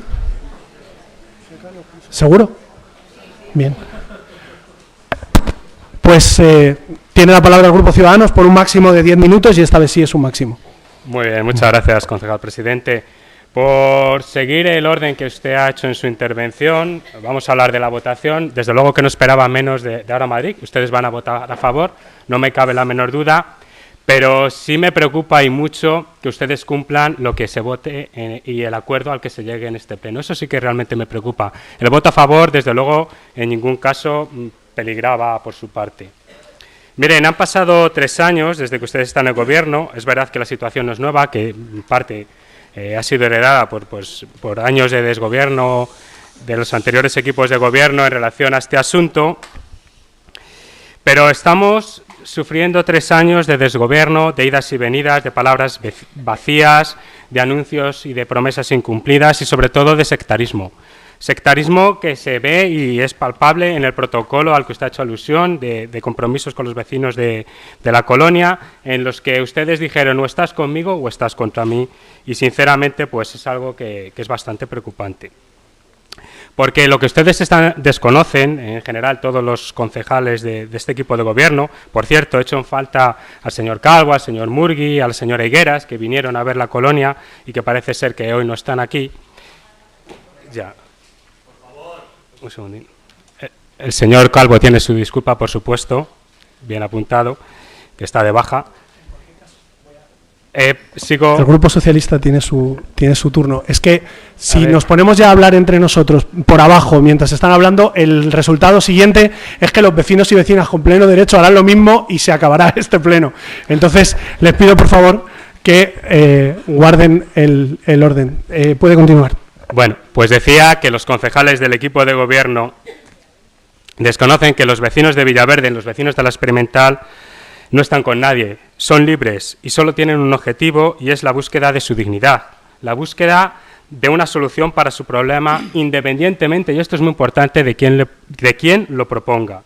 ¿Seguro? Bien. Pues tiene la palabra el Grupo Ciudadanos por un máximo de 10 minutos y esta vez sí es un máximo. Muy bien, muchas gracias, concejal presidente. Por seguir el orden que usted ha hecho en su intervención, vamos a hablar de la votación. Desde luego que no esperaba menos de Ahora Madrid. Ustedes van a votar a favor, no me cabe la menor duda, pero sí me preocupa y mucho que ustedes cumplan lo que se vote y el acuerdo al que se llegue en este pleno. Eso sí que realmente me preocupa. El voto a favor, desde luego, en ningún caso peligraba por su parte. Miren, han pasado 3 años desde que ustedes están en el Gobierno. Es verdad que la situación no es nueva, que en parte ha sido heredada por años de desgobierno de los anteriores equipos de Gobierno en relación a este asunto, pero estamos sufriendo 3 años de desgobierno, de idas y venidas, de palabras vacías, de anuncios y de promesas incumplidas y sobre todo de sectarismo. Sectarismo que se ve y es palpable en el protocolo al que usted ha hecho alusión de compromisos con los vecinos de la colonia, en los que ustedes dijeron o estás conmigo o estás contra mí, y sinceramente pues es algo que es bastante preocupante. Porque lo que ustedes desconocen, en general todos los concejales de este equipo de gobierno, por cierto, he hecho en falta al señor Calvo, al señor Murgui, a la señora Higueras, que vinieron a ver la colonia y que parece ser que hoy no están aquí. Ya. Por favor. Un segundín. El señor Calvo tiene su disculpa, por supuesto, bien apuntado, que está de baja. Sigo. El Grupo Socialista tiene su turno. Es que si nos ponemos ya a hablar entre nosotros por abajo mientras están hablando, el resultado siguiente es que los vecinos y vecinas con pleno derecho harán lo mismo y se acabará este pleno. Entonces, les pido por favor que guarden el orden. Puede continuar. Bueno, pues decía que los concejales del equipo de gobierno desconocen que los vecinos de Villaverde, los vecinos de la Experimental, no están con nadie, son libres y solo tienen un objetivo, y es la búsqueda de su dignidad, la búsqueda de una solución para su problema, independientemente, y esto es muy importante, de quién lo proponga.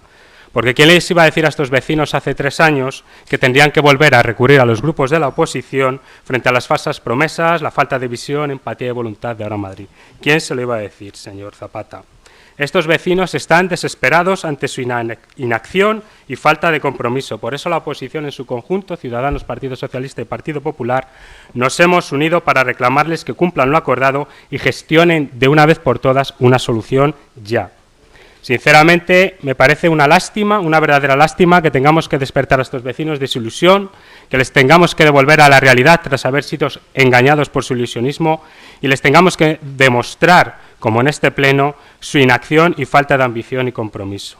Porque ¿quién les iba a decir a estos vecinos hace 3 años que tendrían que volver a recurrir a los grupos de la oposición frente a las falsas promesas, la falta de visión, empatía y voluntad de Ahora Madrid? ¿Quién se lo iba a decir, señor Zapata? Estos vecinos están desesperados ante su inacción y falta de compromiso. Por eso la oposición en su conjunto, Ciudadanos, Partido Socialista y Partido Popular, nos hemos unido para reclamarles que cumplan lo acordado y gestionen de una vez por todas una solución ya. Sinceramente, me parece una lástima, una verdadera lástima, que tengamos que despertar a estos vecinos de su ilusión, que les tengamos que devolver a la realidad tras haber sido engañados por su ilusionismo y les tengamos que demostrar, como en este pleno, su inacción y falta de ambición y compromiso.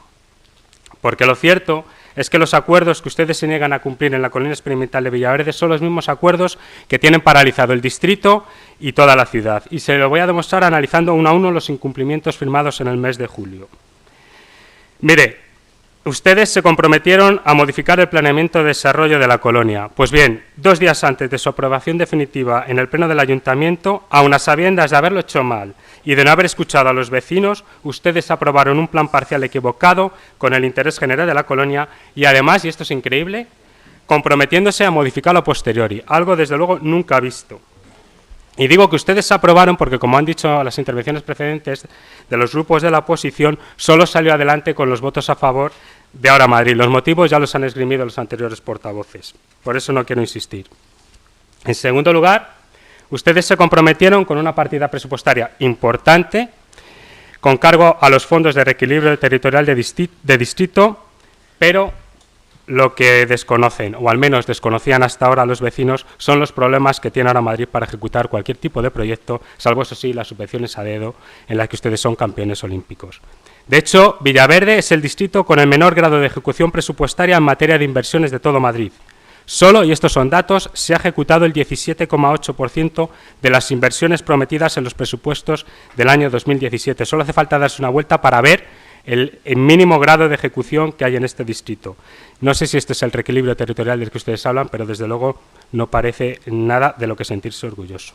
Porque lo cierto es que los acuerdos que ustedes se niegan a cumplir en la colonia experimental de Villaverde son los mismos acuerdos que tienen paralizado el distrito y toda la ciudad. Y se lo voy a demostrar analizando uno a uno los incumplimientos firmados en el mes de julio. Mire, ustedes se comprometieron a modificar el planeamiento de desarrollo de la colonia. Pues bien, 2 días antes de su aprobación definitiva en el pleno del ayuntamiento, aun a sabiendas de haberlo hecho mal y de no haber escuchado a los vecinos, ustedes aprobaron un plan parcial equivocado con el interés general de la colonia y además, y esto es increíble, comprometiéndose a modificarlo a posteriori, algo desde luego nunca visto. Y digo que ustedes aprobaron porque, como han dicho las intervenciones precedentes de los grupos de la oposición, solo salió adelante con los votos a favor de Ahora Madrid. Los motivos ya los han esgrimido los anteriores portavoces. Por eso no quiero insistir. En segundo lugar, ustedes se comprometieron con una partida presupuestaria importante con cargo a los fondos de reequilibrio territorial de distrito, pero lo que desconocen, o al menos desconocían hasta ahora los vecinos, son los problemas que tiene ahora Madrid para ejecutar cualquier tipo de proyecto, salvo eso sí, las subvenciones a dedo en las que ustedes son campeones olímpicos. De hecho, Villaverde es el distrito con el menor grado de ejecución presupuestaria en materia de inversiones de todo Madrid. Solo, y estos son datos, se ha ejecutado el 17,8% de las inversiones prometidas en los presupuestos del año 2017. Solo hace falta darse una vuelta para ver el mínimo grado de ejecución que hay en este distrito. No sé si este es el reequilibrio territorial del que ustedes hablan, pero desde luego no parece nada de lo que sentirse orgulloso.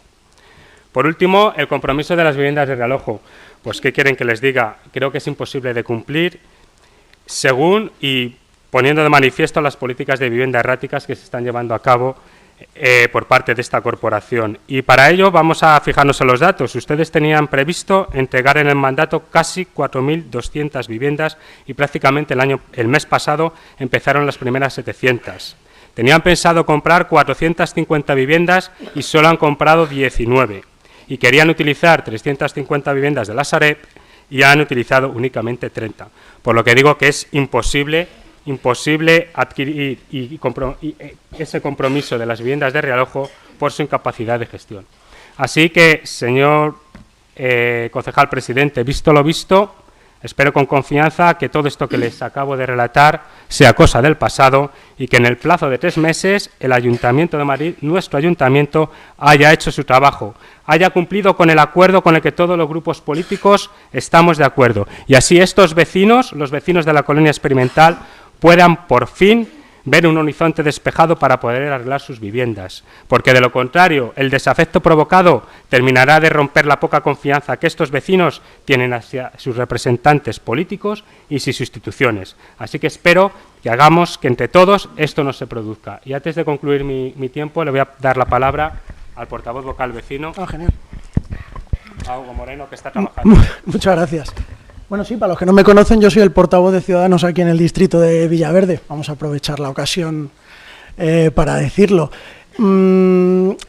Por último, el compromiso de las viviendas de realojo. Pues, ¿qué quieren que les diga? Creo que es imposible de cumplir según y poniendo de manifiesto las políticas de vivienda erráticas que se están llevando a cabo por parte de esta corporación. Y para ello vamos a fijarnos en los datos. Ustedes tenían previsto entregar en el mandato casi 4.200 viviendas y prácticamente el mes pasado empezaron las primeras 700. Tenían pensado comprar 450 viviendas y solo han comprado 19. Y querían utilizar 350 viviendas de la Sareb y han utilizado únicamente 30. Por lo que digo que es imposible adquirir ese compromiso de las viviendas de realojo por su incapacidad de gestión. Así que, señor concejal presidente, visto lo visto, Espero con confianza que todo esto que les acabo de relatar sea cosa del pasado y que en el plazo de 3 meses el Ayuntamiento de Madrid, nuestro Ayuntamiento, haya hecho su trabajo, haya cumplido con el acuerdo con el que todos los grupos políticos estamos de acuerdo. Y así estos vecinos, los vecinos de la colonia experimental, puedan por fin ver un horizonte despejado para poder arreglar sus viviendas, porque de lo contrario, el desafecto provocado terminará de romper la poca confianza que estos vecinos tienen hacia sus representantes políticos y sus instituciones. Así que espero que hagamos que entre todos esto no se produzca. Y antes de concluir mi tiempo, le voy a dar la palabra al portavoz vocal vecino, Genial. a Hugo Moreno, que está trabajando. Muchas gracias. Bueno, sí, para los que no me conocen, yo soy el portavoz de Ciudadanos aquí en el distrito de Villaverde. Vamos a aprovechar la ocasión para decirlo. La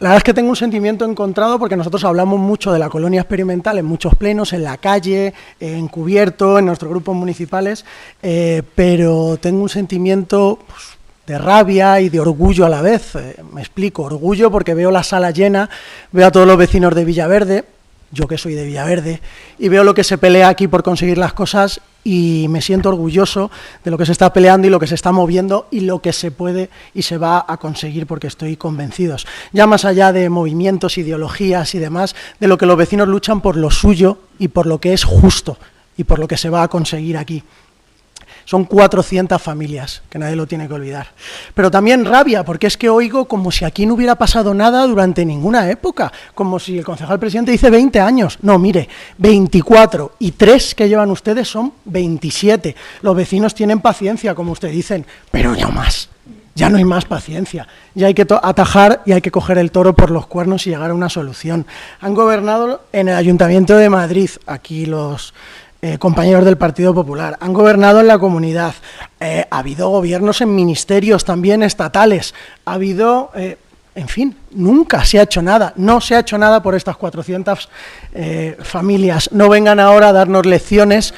verdad es que tengo un sentimiento encontrado porque nosotros hablamos mucho de la colonia experimental en muchos plenos, en la calle, encubierto, en nuestros grupos municipales, pero tengo un sentimiento de rabia y de orgullo a la vez. Me explico, orgullo porque veo la sala llena, veo a todos los vecinos de Villaverde, yo que soy de Villaverde, y veo lo que se pelea aquí por conseguir las cosas y me siento orgulloso de lo que se está peleando y lo que se está moviendo y lo que se puede y se va a conseguir porque estoy convencidos. Ya más allá de movimientos, ideologías y demás, de lo que los vecinos luchan por lo suyo y por lo que es justo y por lo que se va a conseguir aquí. Son 400 familias, que nadie lo tiene que olvidar. Pero también rabia, porque es que oigo como si aquí no hubiera pasado nada durante ninguna época, como si el concejal presidente dice 20 años. No, mire, 24 y 3 que llevan ustedes son 27. Los vecinos tienen paciencia, como ustedes dicen, pero ya más. Ya no hay más paciencia, ya hay que atajar y hay que coger el toro por los cuernos y llegar a una solución. Han gobernado en el Ayuntamiento de Madrid, aquí los compañeros del Partido Popular, han gobernado en la comunidad, ha habido gobiernos en ministerios también estatales, ha habido, en fin, nunca se ha hecho nada, no se ha hecho nada por estas 400 familias. No vengan ahora a darnos lecciones,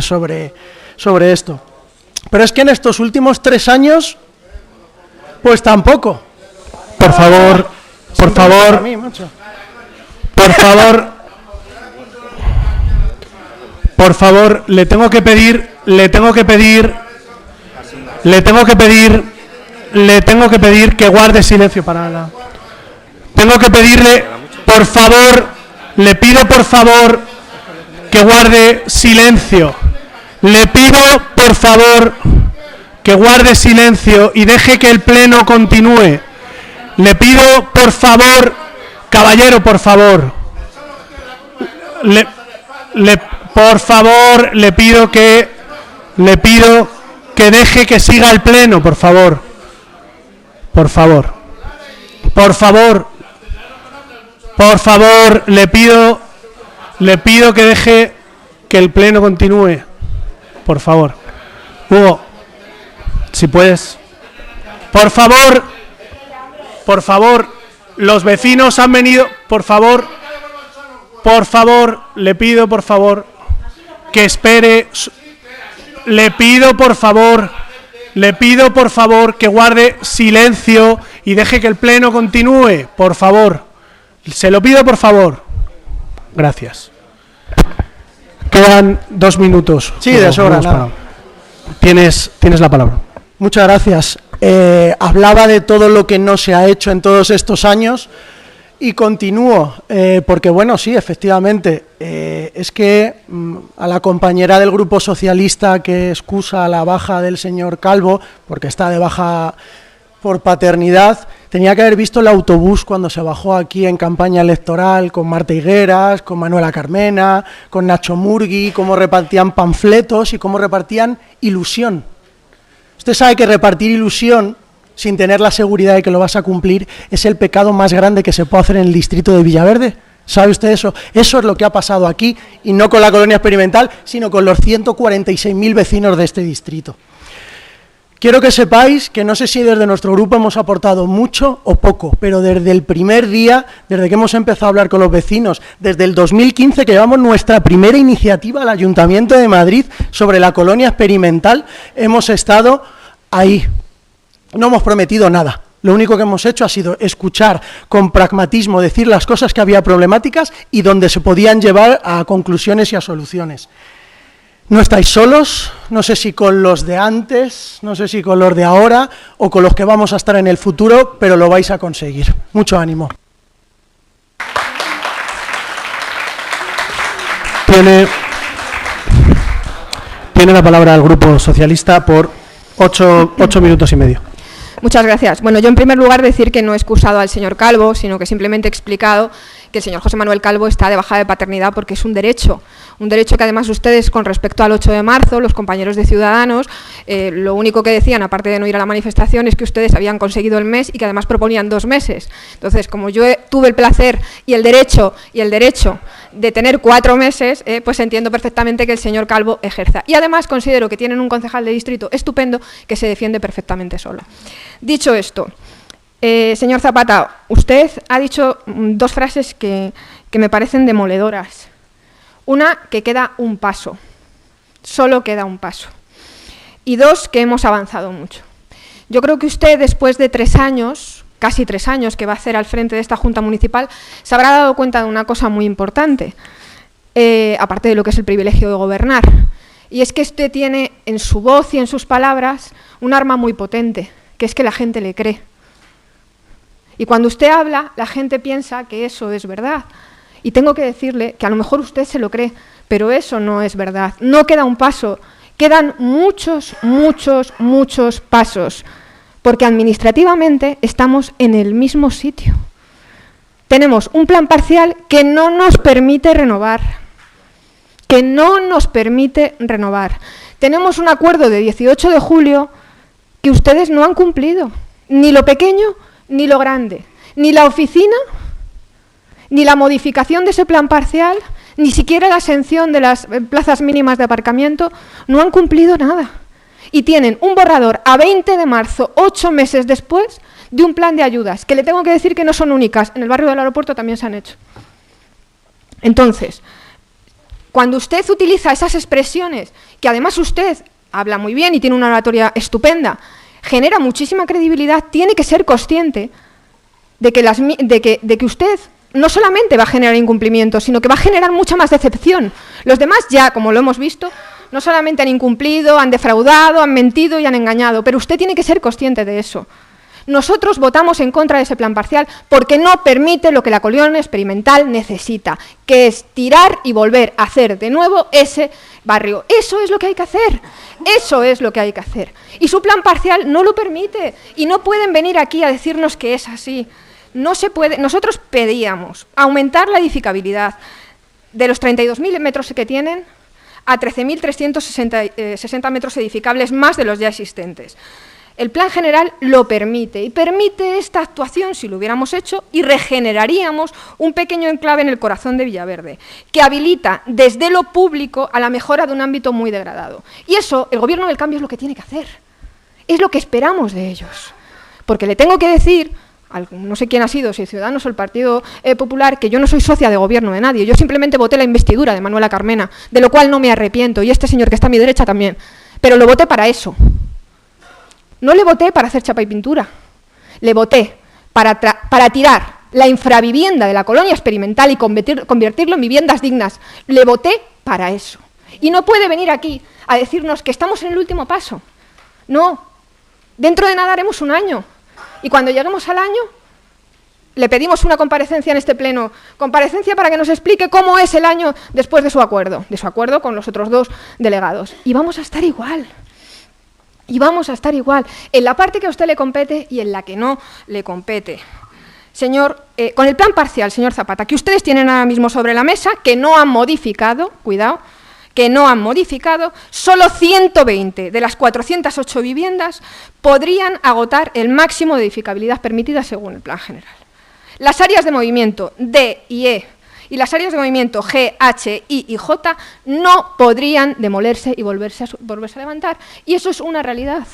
sobre esto. Pero es que en estos últimos 3 años, pues tampoco. Por favor, le tengo que pedir que guarde silencio para la... Tengo que pedirle, por favor, le pido por favor que guarde silencio. Le pido, por favor, que guarde silencio y deje que el pleno continúe. Le pido, por favor, caballero, por favor. Por favor, le pido que deje que siga el pleno, por favor. Por favor, le pido que deje que el pleno continúe. Por favor. Hugo, si puedes. Por favor, los vecinos han venido, por favor, le pido, por favor, que espere. Le pido, por favor, que guarde silencio y deje que el pleno continúe, por favor. Se lo pido, por favor. Gracias. Quedan 2 minutos. Sí, de sobra, nada. Tienes la palabra. Muchas gracias. Hablaba de todo lo que no se ha hecho en todos estos años y continúo, porque bueno, sí, efectivamente, es que a la compañera del Grupo Socialista que excusa la baja del señor Calvo, porque está de baja por paternidad, tenía que haber visto el autobús cuando se bajó aquí en campaña electoral con Marta Higueras, con Manuela Carmena, con Nacho Murgui, cómo repartían panfletos y cómo repartían ilusión. Usted sabe que repartir ilusión sin tener la seguridad de que lo vas a cumplir es el pecado más grande que se puede hacer en el distrito de Villaverde. ¿Sabe usted eso? Eso es lo que ha pasado aquí, y no con la colonia experimental, sino con los 146.000 vecinos de este distrito. Quiero que sepáis que no sé si desde nuestro grupo hemos aportado mucho o poco, pero desde el primer día, desde que hemos empezado a hablar con los vecinos, desde el 2015 que llevamos nuestra primera iniciativa al Ayuntamiento de Madrid sobre la colonia experimental, hemos estado ahí. No hemos prometido nada. Lo único que hemos hecho ha sido escuchar con pragmatismo, decir las cosas que había problemáticas y donde se podían llevar a conclusiones y a soluciones. No estáis solos, no sé si con los de antes, no sé si con los de ahora o con los que vamos a estar en el futuro, pero lo vais a conseguir. Mucho ánimo. Tiene la palabra el Grupo Socialista por 8 minutos y medio. Muchas gracias. Bueno, yo en primer lugar decir que no he excusado al señor Calvo, sino que simplemente he explicado que el señor José Manuel Calvo está de bajada de paternidad porque es un derecho que además ustedes, con respecto al 8 de marzo, los compañeros de Ciudadanos, lo único que decían, aparte de no ir a la manifestación, es que ustedes habían conseguido el mes y que además proponían 2 meses. Entonces, como yo tuve el placer y el derecho de tener 4 meses, pues entiendo perfectamente que el señor Calvo ejerza. Y además considero que tienen un concejal de distrito estupendo que se defiende perfectamente solo. Dicho esto, señor Zapata, usted ha dicho 2 frases que me parecen demoledoras. Una, que queda un paso, solo queda un paso. Y 2, que hemos avanzado mucho. Yo creo que usted, después de 3 años, casi 3 años que va a hacer al frente de esta Junta Municipal, se habrá dado cuenta de una cosa muy importante, aparte de lo que es el privilegio de gobernar. Y es que usted tiene en su voz y en sus palabras un arma muy potente, que es que la gente le cree. Y cuando usted habla, la gente piensa que eso es verdad. Y tengo que decirle que a lo mejor usted se lo cree, pero eso no es verdad. No queda un paso, quedan muchos pasos, porque administrativamente estamos en el mismo sitio. Tenemos un plan parcial que no nos permite renovar, Tenemos un acuerdo de 18 de julio que ustedes no han cumplido, ni lo pequeño ni lo grande, ni la oficina, ni la modificación de ese plan parcial, ni siquiera la exención de las plazas mínimas de aparcamiento, no han cumplido nada. Y tienen un borrador a 20 de marzo, 8 meses después, de un plan de ayudas, que le tengo que decir que no son únicas, en el barrio del aeropuerto también se han hecho. Entonces, cuando usted utiliza esas expresiones, que además usted habla muy bien y tiene una oratoria estupenda, genera muchísima credibilidad, tiene que ser consciente de que usted no solamente va a generar incumplimientos, sino que va a generar mucha más decepción. Los demás ya, como lo hemos visto, no solamente han incumplido, han defraudado, han mentido y han engañado, pero usted tiene que ser consciente de eso. Nosotros votamos en contra de ese plan parcial porque no permite lo que la Colonia Experimental necesita, que es tirar y volver a hacer de nuevo ese barrio. Eso es lo que hay que hacer, eso es lo que hay que hacer. Y su plan parcial no lo permite y no pueden venir aquí a decirnos que es así. No se puede. Nosotros pedíamos aumentar la edificabilidad de los 32.000 metros que tienen a 13.360 metros edificables más de los ya existentes. El plan general lo permite y permite esta actuación, si lo hubiéramos hecho, y regeneraríamos un pequeño enclave en el corazón de Villaverde, que habilita desde lo público a la mejora de un ámbito muy degradado. Y eso, el Gobierno del Cambio es lo que tiene que hacer, es lo que esperamos de ellos. Porque le tengo que decir, no sé quién ha sido, si Ciudadanos o el Partido Popular, que yo no soy socia de gobierno de nadie, yo simplemente voté la investidura de Manuela Carmena, de lo cual no me arrepiento, y este señor que está a mi derecha también, pero lo voté para eso. No le voté para hacer chapa y pintura, le voté para tirar la infravivienda de la Colonia Experimental y convertirlo en viviendas dignas. Le voté para eso. Y no puede venir aquí a decirnos que estamos en el último paso. No, dentro de nada haremos un año. Y cuando lleguemos al año, le pedimos una comparecencia en este pleno, comparecencia para que nos explique cómo es el año después de su acuerdo con los otros 2 delegados. Y vamos a estar igual. Y vamos a estar igual, en la parte que a usted le compete y en la que no le compete. Señor, con el plan parcial, señor Zapata, que ustedes tienen ahora mismo sobre la mesa, que no han modificado, cuidado, que no han modificado, solo 120 de las 408 viviendas podrían agotar el máximo de edificabilidad permitida según el plan general. Las áreas de movimiento D y E y las áreas de movimiento G, H, I y J no podrían demolerse y volverse a levantar. Y eso es una realidad.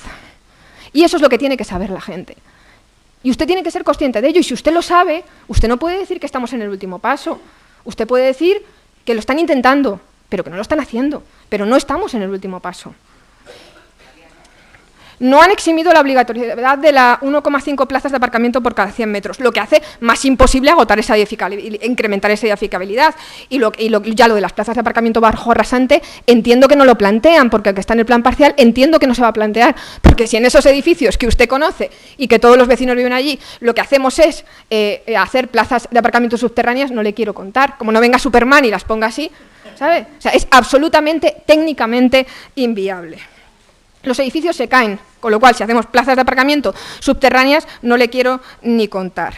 Y eso es lo que tiene que saber la gente. Y usted tiene que ser consciente de ello. Y si usted lo sabe, usted no puede decir que estamos en el último paso. Usted puede decir que lo están intentando, pero que no lo están haciendo. Pero no estamos en el último paso. No han eximido la obligatoriedad de las 1,5 plazas de aparcamiento por cada 100 metros, lo que hace más imposible agotar esa incrementar esa edificabilidad. Y ya lo de las plazas de aparcamiento bajo rasante, entiendo que no lo plantean, porque aunque está en el plan parcial, entiendo que no se va a plantear, porque si en esos edificios que usted conoce y que todos los vecinos viven allí, lo que hacemos es hacer plazas de aparcamiento subterráneas, no le quiero contar. Como no venga Superman y las ponga así, ¿sabe? O sea, es absolutamente, técnicamente inviable. Los edificios se caen, con lo cual, si hacemos plazas de aparcamiento subterráneas, no le quiero ni contar.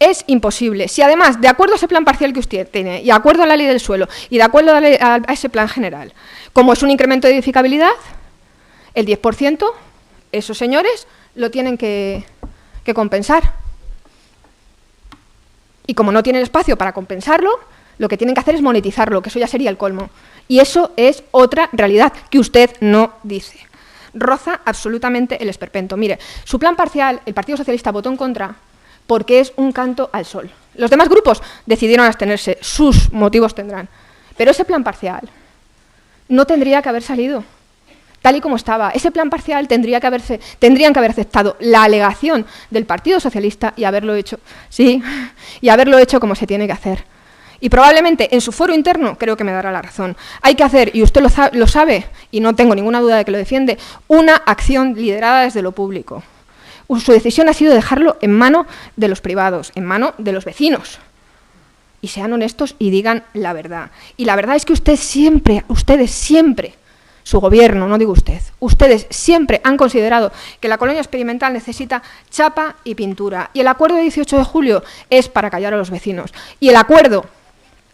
Es imposible. Si además, de acuerdo a ese plan parcial que usted tiene, y de acuerdo a la ley del suelo, y de acuerdo a ese plan general, como es un incremento de edificabilidad, el 10%, esos señores lo tienen que compensar. Y como no tienen espacio para compensarlo, lo que tienen que hacer es monetizarlo, que eso ya sería el colmo. Y eso es otra realidad que usted no dice. Roza absolutamente el esperpento. Mire, su plan parcial, el Partido Socialista votó en contra porque es un canto al sol. Los demás grupos decidieron abstenerse, sus motivos tendrán. Pero ese plan parcial no tendría que haber salido tal y como estaba. Ese plan parcial tendrían que haber aceptado la alegación del Partido Socialista y haberlo hecho, sí, y haberlo hecho como se tiene que hacer. Y probablemente en su foro interno, creo que me dará la razón, hay que hacer, y usted lo sabe, y no tengo ninguna duda de que lo defiende, una acción liderada desde lo público. Su decisión ha sido dejarlo en mano de los privados, en mano de los vecinos. Y sean honestos y digan la verdad. Y la verdad es que ustedes siempre, su gobierno, no digo usted, ustedes siempre han considerado que la colonia experimental necesita chapa y pintura. Y el acuerdo de 18 de julio es para callar a los vecinos. Y el acuerdo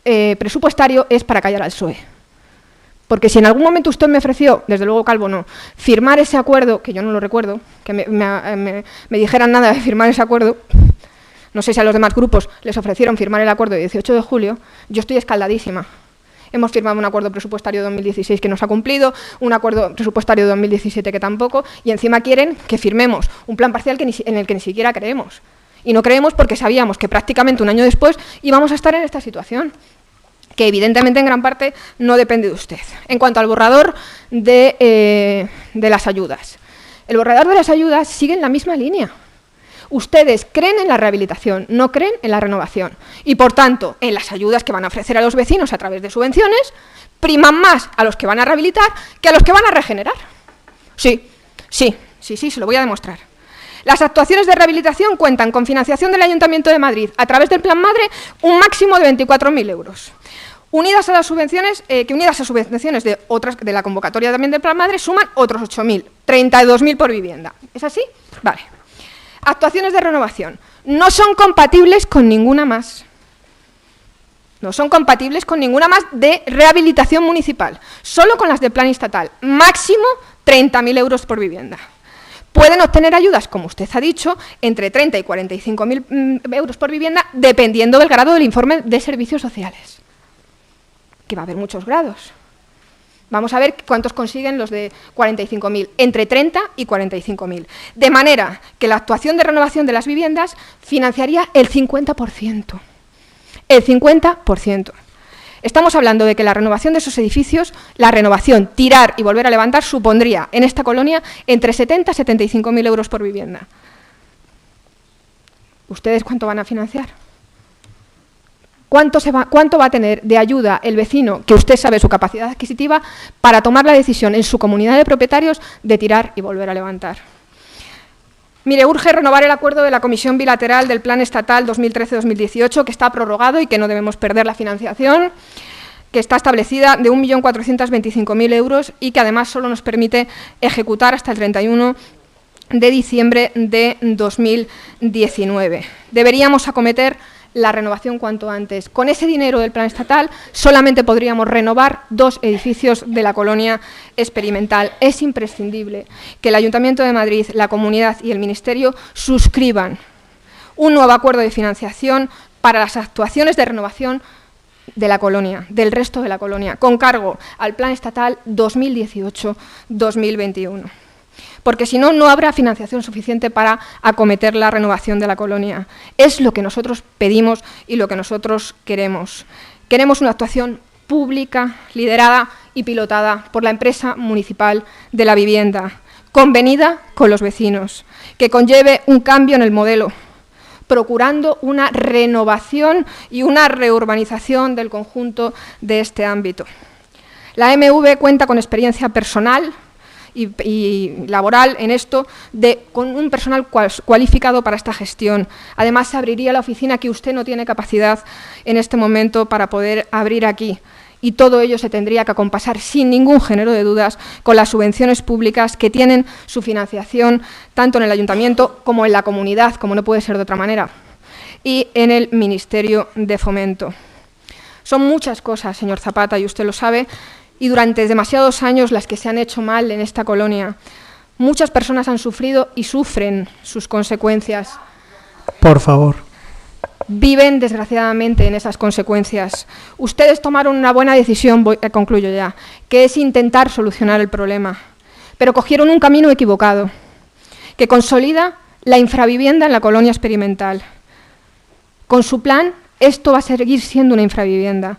presupuestario es para callar al PSOE. Porque si en algún momento usted me ofreció, desde luego Calvo no, firmar ese acuerdo, que yo no lo recuerdo, que me dijeran nada de firmar ese acuerdo, no sé si a los demás grupos les ofrecieron firmar el acuerdo de 18 de julio, yo estoy escaldadísima. Hemos firmado un acuerdo presupuestario de 2016 que no se ha cumplido, un acuerdo presupuestario de 2017 que tampoco, y encima quieren que firmemos un plan parcial en el que ni siquiera creemos. Y no creemos porque sabíamos que prácticamente un año después íbamos a estar en esta situación, que evidentemente en gran parte no depende de usted. En cuanto al borrador de las ayudas. El borrador de las ayudas sigue en la misma línea. Ustedes creen en la rehabilitación, no creen en la renovación. Y, por tanto, en las ayudas que van a ofrecer a los vecinos a través de subvenciones, priman más a los que van a rehabilitar que a los que van a regenerar. Sí, se lo voy a demostrar. Las actuaciones de rehabilitación cuentan con financiación del Ayuntamiento de Madrid a través del Plan Madre un máximo de 24.000 euros. Unidas a las subvenciones, de la convocatoria también del Plan Madre, suman otros 8.000, 32.000 por vivienda. ¿Es así? Vale. Actuaciones de renovación. No son compatibles con ninguna más. No son compatibles con ninguna más de rehabilitación municipal. Solo con las de plan estatal. Máximo 30.000 euros por vivienda. Pueden obtener ayudas, como usted ha dicho, entre 30 y 45.000 euros por vivienda, dependiendo del grado del informe de servicios sociales. Que va a haber muchos grados. Vamos a ver cuántos consiguen los de 45.000, entre 30 y 45.000. De manera que la actuación de renovación de las viviendas financiaría el 50%. El 50%. Estamos hablando de que la renovación de esos edificios, la renovación, tirar y volver a levantar, supondría en esta colonia entre 70 y 75.000 euros por vivienda. ¿Ustedes cuánto van a financiar? ¿Cuánto va a tener de ayuda el vecino, que usted sabe su capacidad adquisitiva, para tomar la decisión en su comunidad de propietarios de tirar y volver a levantar? Mire, urge renovar el acuerdo de la Comisión Bilateral del Plan Estatal 2013-2018, que está prorrogado y que no debemos perder la financiación, que está establecida de 1.425.000 euros y que además solo nos permite ejecutar hasta el 31 de diciembre de 2019. Deberíamos acometer la renovación cuanto antes. Con ese dinero del plan estatal solamente podríamos renovar 2 edificios de la colonia experimental. Es imprescindible que el Ayuntamiento de Madrid, la Comunidad y el Ministerio suscriban un nuevo acuerdo de financiación para las actuaciones de renovación de la colonia, del resto de la colonia, con cargo al plan estatal 2018-2021. Porque si no, no habrá financiación suficiente para acometer la renovación de la colonia. Es lo que nosotros pedimos y lo que nosotros queremos. Queremos una actuación pública, liderada y pilotada por la empresa municipal de la vivienda, convenida con los vecinos, que conlleve un cambio en el modelo, procurando una renovación y una reurbanización del conjunto de este ámbito. La MV cuenta con experiencia personal y laboral en esto, con un personal cualificado para esta gestión. Además, se abriría la oficina que usted no tiene capacidad en este momento para poder abrir aquí. Y todo ello se tendría que acompasar sin ningún género de dudas con las subvenciones públicas que tienen su financiación tanto en el ayuntamiento como en la comunidad, como no puede ser de otra manera, y en el Ministerio de Fomento. Son muchas cosas, señor Zapata, y usted lo sabe, y durante demasiados años las que se han hecho mal en esta colonia. Muchas personas han sufrido y sufren sus consecuencias. Por favor. Viven, desgraciadamente, en esas consecuencias. Ustedes tomaron una buena decisión, concluyo ya, que es intentar solucionar el problema, pero cogieron un camino equivocado, que consolida la infravivienda en la colonia experimental. Con su plan, esto va a seguir siendo una infravivienda,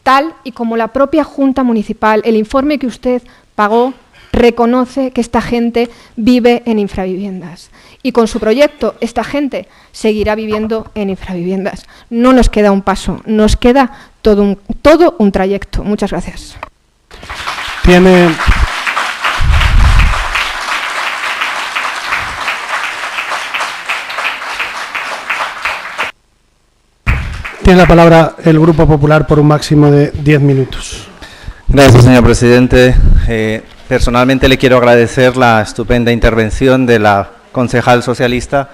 tal y como la propia Junta Municipal, el informe que usted pagó, reconoce que esta gente vive en infraviviendas. Y con su proyecto, esta gente seguirá viviendo en infraviviendas. No nos queda un paso, nos queda todo un trayecto. Muchas gracias. Tiene la palabra el Grupo Popular por un máximo de 10 minutos. Gracias, señor presidente. Personalmente le quiero agradecer la estupenda intervención de la concejal socialista,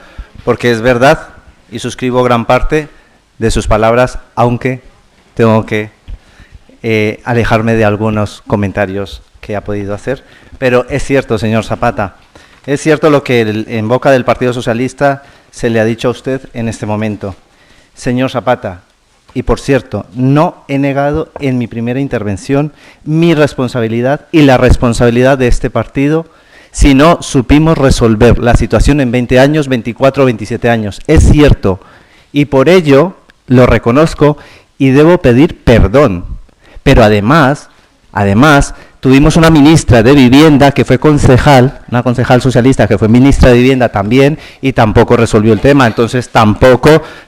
porque es verdad y suscribo gran parte de sus palabras, aunque tengo que alejarme de algunos comentarios que ha podido hacer. Pero es cierto, señor Zapata, es cierto lo que en boca del Partido Socialista se le ha dicho a usted en este momento. Señor Zapata, y por cierto, no he negado en mi primera intervención mi responsabilidad y la responsabilidad de este partido si no supimos resolver la situación en 20 años, 24 o 27 años. Es cierto, y por ello lo reconozco y debo pedir perdón. Pero además, tuvimos una ministra de Vivienda que fue concejal, una concejal socialista que fue ministra de Vivienda también, y tampoco resolvió el tema. Entonces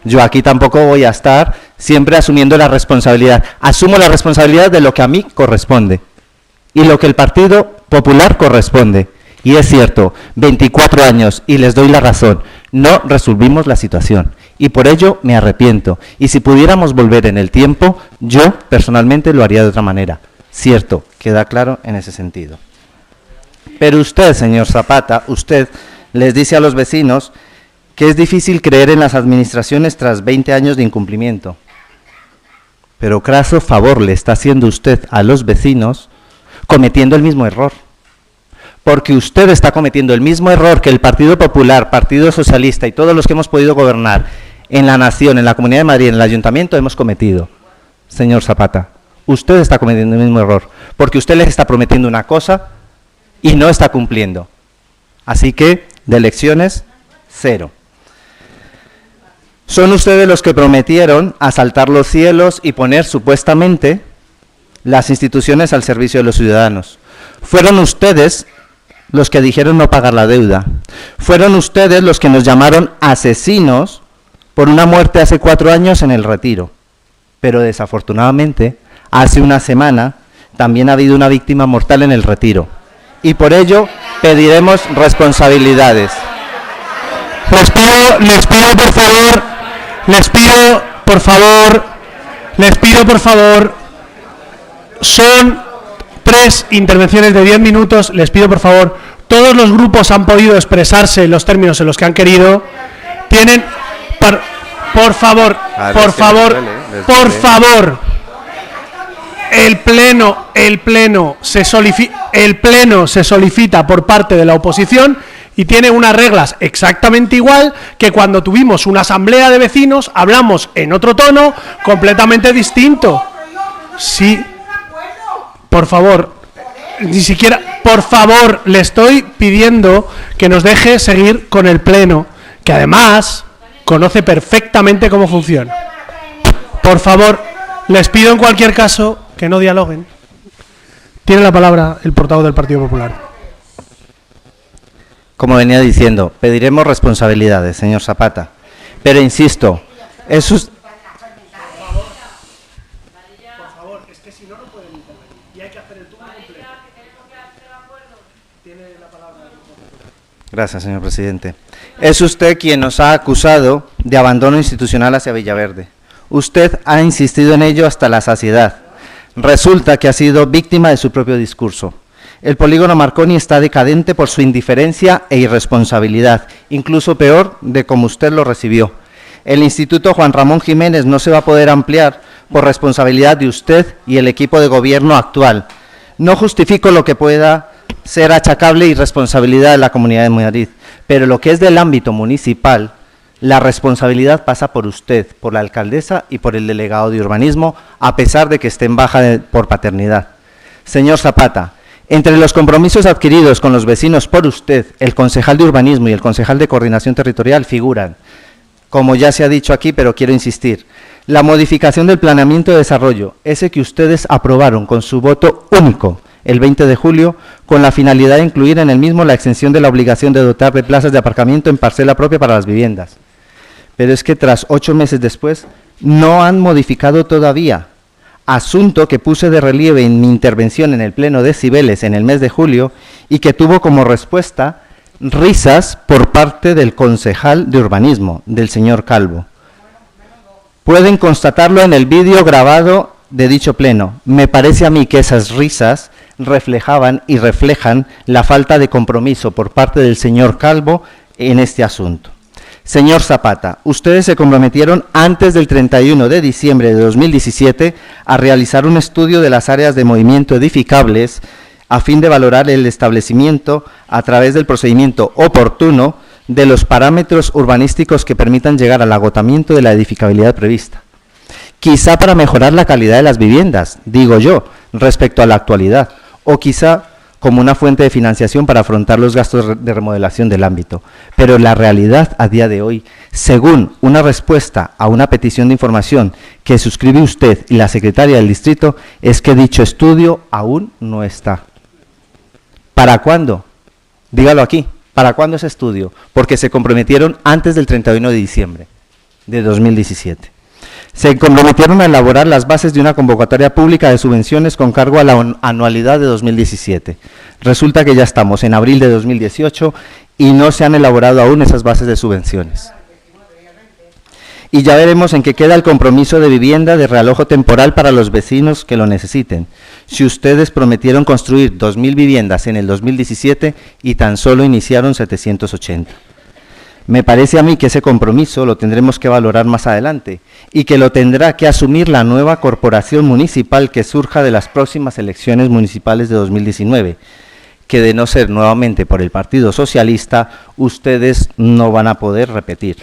yo aquí tampoco voy a estar siempre asumiendo la responsabilidad. Asumo la responsabilidad de lo que a mí corresponde y lo que el Partido Popular corresponde. Y es cierto, 24 años, y les doy la razón, no resolvimos la situación. Y por ello me arrepiento. Y si pudiéramos volver en el tiempo, yo personalmente lo haría de otra manera. Cierto, queda claro en ese sentido. Pero usted, señor Zapata, usted les dice a los vecinos que es difícil creer en las administraciones tras 20 años de incumplimiento. Pero craso favor le está haciendo usted a los vecinos cometiendo el mismo error. Porque usted está cometiendo el mismo error que el Partido Popular, Partido Socialista y todos los que hemos podido gobernar en la Nación, en la Comunidad de Madrid, en el Ayuntamiento, hemos cometido. Señor Zapata, usted está cometiendo el mismo error, porque usted les está prometiendo una cosa y no está cumpliendo. Así que, de elecciones, 0. Son ustedes los que prometieron asaltar los cielos y poner supuestamente las instituciones al servicio de los ciudadanos. Fueron ustedes los que dijeron no pagar la deuda. Fueron ustedes los que nos llamaron asesinos por una muerte hace 4 años en el Retiro. Pero desafortunadamente, hace una semana también ha habido una víctima mortal en el Retiro. Y por ello pediremos responsabilidades. Les pido por favor, son 3 intervenciones de 10 minutos, les pido por favor, todos los grupos han podido expresarse en los términos en los que han querido, tienen, por favor, el pleno se solicita por parte de la oposición y tiene unas reglas exactamente igual que cuando tuvimos una asamblea de vecinos, hablamos en otro tono completamente distinto. Sí. Por favor, ni siquiera, por favor, le estoy pidiendo que nos deje seguir con el pleno, que además conoce perfectamente cómo funciona. Por favor, les pido en cualquier caso que no dialoguen. Tiene la palabra el portavoz del Partido Popular. como venía diciendo, pediremos responsabilidades, señor Zapata. Pero insisto, eso es... Por favor, es que si no, no pueden intervenir. Y hay que hacer el turno completo. Tiene la palabra. Gracias, señor presidente. Es usted quien nos ha acusado de abandono institucional hacia Villaverde. Usted ha insistido en ello hasta la saciedad. Resulta que ha sido víctima de su propio discurso. El polígono Marconi está decadente por su indiferencia e irresponsabilidad, incluso peor de como usted lo recibió. El Instituto Juan Ramón Jiménez no se va a poder ampliar por responsabilidad de usted y el equipo de gobierno actual. No justifico lo que pueda ser achacable y responsabilidad de la Comunidad de Madrid, pero lo que es del ámbito municipal, la responsabilidad pasa por usted, por la alcaldesa y por el delegado de urbanismo, a pesar de que esté en baja por paternidad. Señor Zapata, entre los compromisos adquiridos con los vecinos por usted, el concejal de urbanismo y el concejal de coordinación territorial figuran, como ya se ha dicho aquí, pero quiero insistir, la modificación del planeamiento de desarrollo, ese que ustedes aprobaron con su voto único el 20 de julio, con la finalidad de incluir en el mismo la exención de la obligación de dotar de plazas de aparcamiento en parcela propia para las viviendas. Pero es que tras 8 meses después, no han modificado todavía, asunto que puse de relieve en mi intervención en el Pleno de Cibeles en el mes de julio y que tuvo como respuesta risas por parte del concejal de urbanismo, del señor Calvo. Pueden constatarlo en el vídeo grabado de dicho pleno. Me parece a mí que esas risas reflejaban y reflejan la falta de compromiso por parte del señor Calvo en este asunto. Señor Zapata, ustedes se comprometieron antes del 31 de diciembre de 2017 a realizar un estudio de las áreas de movimiento edificables a fin de valorar el establecimiento a través del procedimiento oportuno de los parámetros urbanísticos que permitan llegar al agotamiento de la edificabilidad prevista. Quizá para mejorar la calidad de las viviendas, digo yo, respecto a la actualidad, o quizá como una fuente de financiación para afrontar los gastos de remodelación del ámbito. Pero la realidad a día de hoy, según una respuesta a una petición de información que suscribe usted y la secretaria del distrito, es que dicho estudio aún no está. ¿Para cuándo? Dígalo aquí. ¿Para cuándo ese estudio? Porque se comprometieron antes del 31 de diciembre de 2017. Se comprometieron a elaborar las bases de una convocatoria pública de subvenciones con cargo a la anualidad de 2017. Resulta que ya estamos en abril de 2018 y no se han elaborado aún esas bases de subvenciones. Y ya veremos en qué queda el compromiso de vivienda de realojo temporal para los vecinos que lo necesiten. Si ustedes prometieron construir 2.000 viviendas en el 2017 y tan solo iniciaron 780. Me parece a mí que ese compromiso lo tendremos que valorar más adelante y que lo tendrá que asumir la nueva corporación municipal que surja de las próximas elecciones municipales de 2019, que de no ser nuevamente por el Partido Socialista, ustedes no van a poder repetir.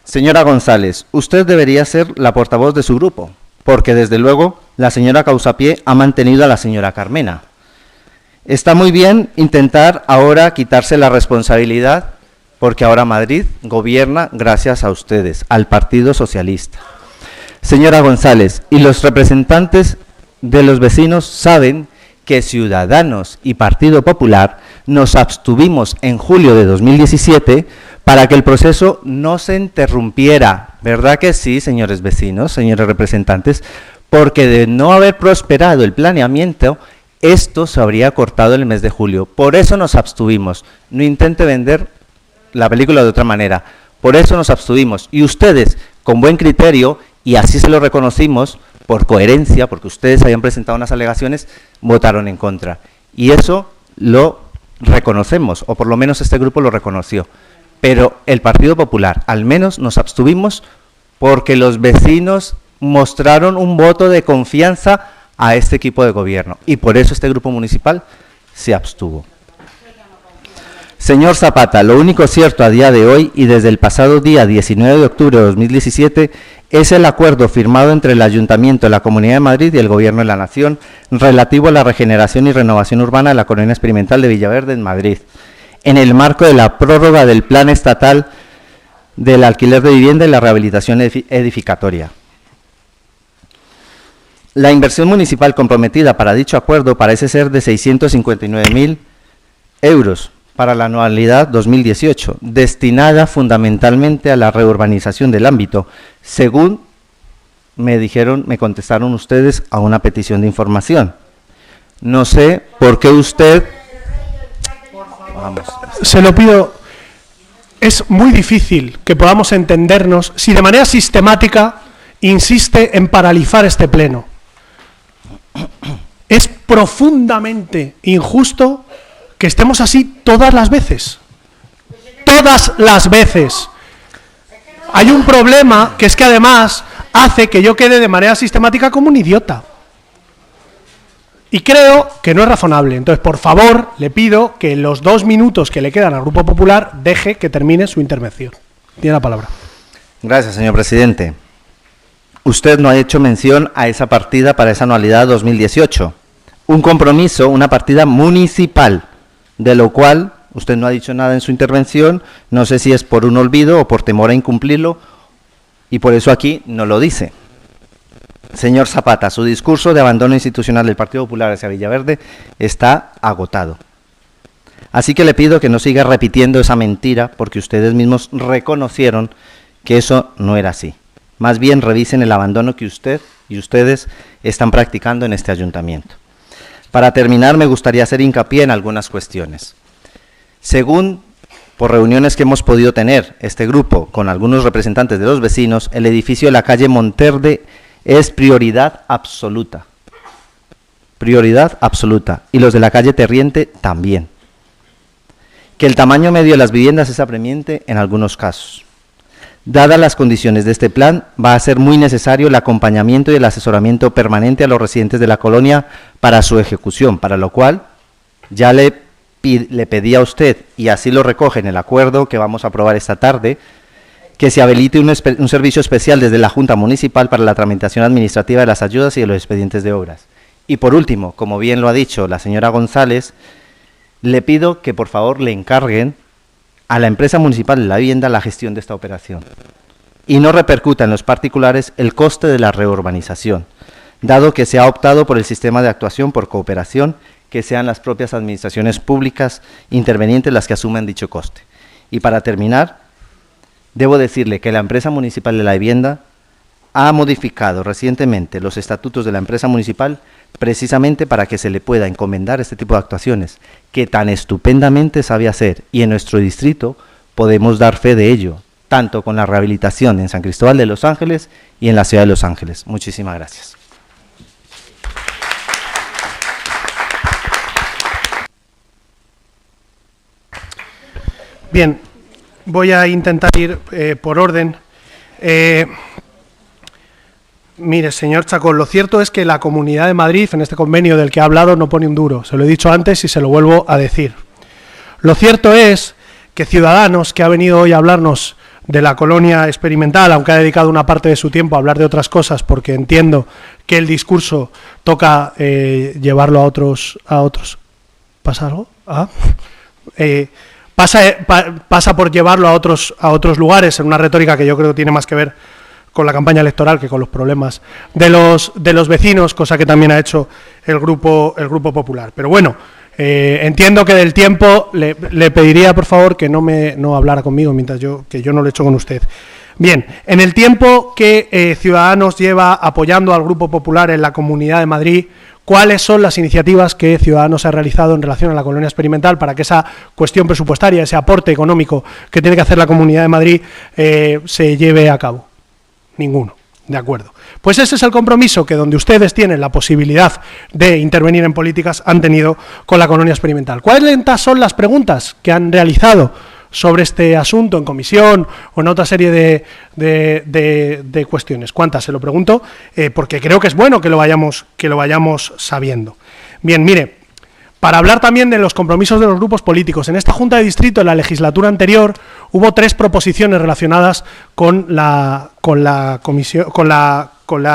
Señora González, usted debería ser la portavoz de su grupo, porque desde luego la señora Causapié ha mantenido a la señora Carmena. Está muy bien intentar ahora quitarse la responsabilidad, porque ahora Madrid gobierna gracias a ustedes, al Partido Socialista. Señora González, y los representantes de los vecinos saben que Ciudadanos y Partido Popular nos abstuvimos en julio de 2017 para que el proceso no se interrumpiera. ¿Verdad que sí, señores vecinos, señores representantes? Porque de no haber prosperado el planeamiento, esto se habría cortado en el mes de julio. Por eso nos abstuvimos. No intente vender la película de otra manera. Por eso nos abstuvimos. Y ustedes, con buen criterio, y así se lo reconocimos, por coherencia, porque ustedes habían presentado unas alegaciones, votaron en contra. Y eso lo reconocemos, o por lo menos este grupo lo reconoció. Pero el Partido Popular, al menos nos abstuvimos porque los vecinos mostraron un voto de confianza a este equipo de gobierno. Y por eso este grupo municipal se abstuvo. Señor Zapata, lo único cierto a día de hoy y desde el pasado día 19 de octubre de 2017 es el acuerdo firmado entre el Ayuntamiento de la Comunidad de Madrid y el Gobierno de la Nación relativo a la regeneración y renovación urbana de la Colonia Experimental de Villaverde en Madrid, en el marco de la prórroga del Plan Estatal del Alquiler de Vivienda y la Rehabilitación Edificatoria. La inversión municipal comprometida para dicho acuerdo parece ser de 659.000 euros, para la anualidad 2018, destinada fundamentalmente a la reurbanización del ámbito, según me contestaron ustedes a una petición de información. No sé por qué usted... Vamos. Se lo pido. Es muy difícil que podamos entendernos si de manera sistemática insiste en paralizar este pleno. Es profundamente injusto que estemos así todas las veces. Todas las veces. Hay un problema que es que además hace que yo quede de manera sistemática como un idiota. Y creo que no es razonable. Entonces, por favor, le pido que en los 2 minutos que le quedan al Grupo Popular deje que termine su intervención. Tiene la palabra. Gracias, señor presidente. Usted no ha hecho mención a esa partida para esa anualidad 2018. Un compromiso, una partida municipal, de lo cual usted no ha dicho nada en su intervención. No sé si es por un olvido o por temor a incumplirlo, y por eso aquí no lo dice. Señor Zapata, su discurso de abandono institucional del Partido Popular hacia Villaverde está agotado. Así que le pido que no siga repitiendo esa mentira, porque ustedes mismos reconocieron que eso no era así. Más bien revisen el abandono que usted y ustedes están practicando en este ayuntamiento. Para terminar, me gustaría hacer hincapié en algunas cuestiones. Según por reuniones que hemos podido tener este grupo con algunos representantes de los vecinos, el edificio de la calle Monterde es prioridad absoluta. Prioridad absoluta. Y los de la calle Terriente también. Que el tamaño medio de las viviendas es apremiante en algunos casos. Dadas las condiciones de este plan, va a ser muy necesario el acompañamiento y el asesoramiento permanente a los residentes de la colonia para su ejecución, para lo cual ya le pedí a usted, y así lo recoge en el acuerdo que vamos a aprobar esta tarde, que se habilite un servicio especial desde la Junta Municipal para la tramitación administrativa de las ayudas y de los expedientes de obras. Y por último, como bien lo ha dicho la señora González, le pido que por favor le encarguen a la empresa municipal de la vivienda la gestión de esta operación y no repercuta en los particulares el coste de la reurbanización, dado que se ha optado por el sistema de actuación por cooperación, que sean las propias administraciones públicas intervenientes las que asumen dicho coste. Y para terminar, debo decirle que la empresa municipal de la vivienda ha modificado recientemente los estatutos de la empresa municipal precisamente para que se le pueda encomendar este tipo de actuaciones que tan estupendamente sabe hacer, y en nuestro distrito podemos dar fe de ello, tanto con la rehabilitación en San Cristóbal de Los Ángeles y en la ciudad de Los Ángeles. Muchísimas gracias. Bien, voy a intentar ir por orden. Mire, señor Chacón, lo cierto es que la Comunidad de Madrid, en este convenio del que ha hablado, no pone un duro. Se lo he dicho antes y se lo vuelvo a decir. Lo cierto es que Ciudadanos, que ha venido hoy a hablarnos de la colonia experimental, aunque ha dedicado una parte de su tiempo a hablar de otras cosas, porque entiendo que el discurso toca llevarlo a otros. ¿Pasa algo? Pasa por llevarlo a otros lugares, en una retórica que yo creo que tiene más que ver con la campaña electoral que con los problemas de los vecinos, cosa que también ha hecho el Grupo Popular. Pero bueno, entiendo que del tiempo le pediría, por favor, que no hablara conmigo mientras que yo no lo he hecho con usted. Bien, en el tiempo que Ciudadanos lleva apoyando al Grupo Popular en la Comunidad de Madrid, ¿cuáles son las iniciativas que Ciudadanos ha realizado en relación a la colonia experimental para que esa cuestión presupuestaria, ese aporte económico que tiene que hacer la Comunidad de Madrid se lleve a cabo? Ninguno. De acuerdo. Pues ese es el compromiso que donde ustedes tienen la posibilidad de intervenir en políticas han tenido con la colonia experimental. ¿Cuáles son las preguntas que han realizado sobre este asunto en comisión o en otra serie de cuestiones? ¿Cuántas? Se lo pregunto porque creo que es bueno que lo vayamos sabiendo. Bien, mire, para hablar también de los compromisos de los grupos políticos. En esta Junta de Distrito, en la legislatura anterior, hubo 3 proposiciones relacionadas con la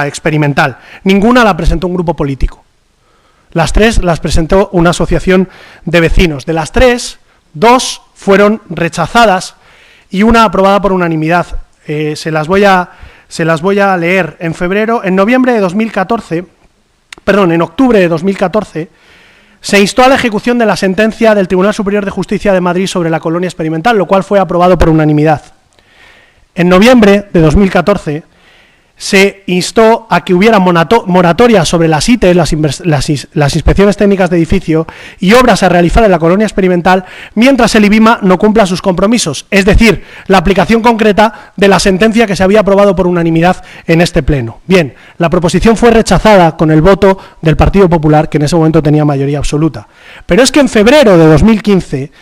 experimental. Ninguna la presentó un grupo político. Las 3 las presentó una asociación de vecinos. De las 3, 2 fueron rechazadas y una aprobada por unanimidad. Se las voy a leer. En octubre de 2014, se instó a la ejecución de la sentencia del Tribunal Superior de Justicia de Madrid sobre la colonia experimental, lo cual fue aprobado por unanimidad. En noviembre de 2014 se instó a que hubiera moratoria sobre las ITE, las inspecciones técnicas de edificio, y obras a realizar en la colonia experimental mientras el IBIMA no cumpla sus compromisos, es decir, la aplicación concreta de la sentencia que se había aprobado por unanimidad en este pleno. Bien, la proposición fue rechazada con el voto del Partido Popular, que en ese momento tenía mayoría absoluta. Pero es que en febrero de 2015...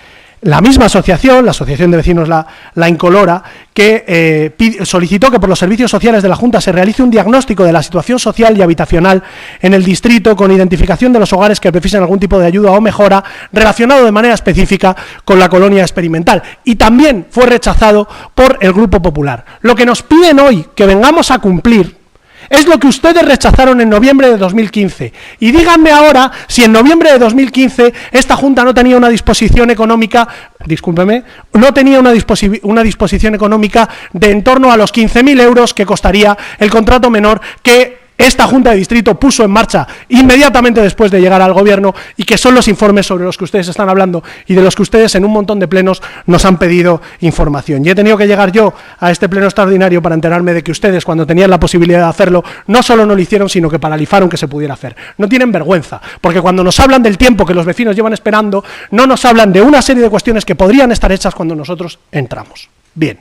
la misma asociación, la Asociación de Vecinos La Incolora, que solicitó que por los servicios sociales de la Junta se realice un diagnóstico de la situación social y habitacional en el distrito con identificación de los hogares que precisen algún tipo de ayuda o mejora relacionado de manera específica con la colonia experimental. Y también fue rechazado por el Grupo Popular. Lo que nos piden hoy que vengamos a cumplir es lo que ustedes rechazaron en noviembre de 2015. Y díganme ahora si en noviembre de 2015 esta Junta no tenía una disposición económica, discúlpeme, no tenía una disposición económica de en torno a los 15.000 euros que costaría el contrato menor que esta Junta de Distrito puso en marcha inmediatamente después de llegar al Gobierno, y que son los informes sobre los que ustedes están hablando y de los que ustedes en un montón de plenos nos han pedido información. Y he tenido que llegar yo a este pleno extraordinario para enterarme de que ustedes, cuando tenían la posibilidad de hacerlo, no solo no lo hicieron, sino que paralizaron que se pudiera hacer. No tienen vergüenza, porque cuando nos hablan del tiempo que los vecinos llevan esperando, no nos hablan de una serie de cuestiones que podrían estar hechas cuando nosotros entramos. Bien,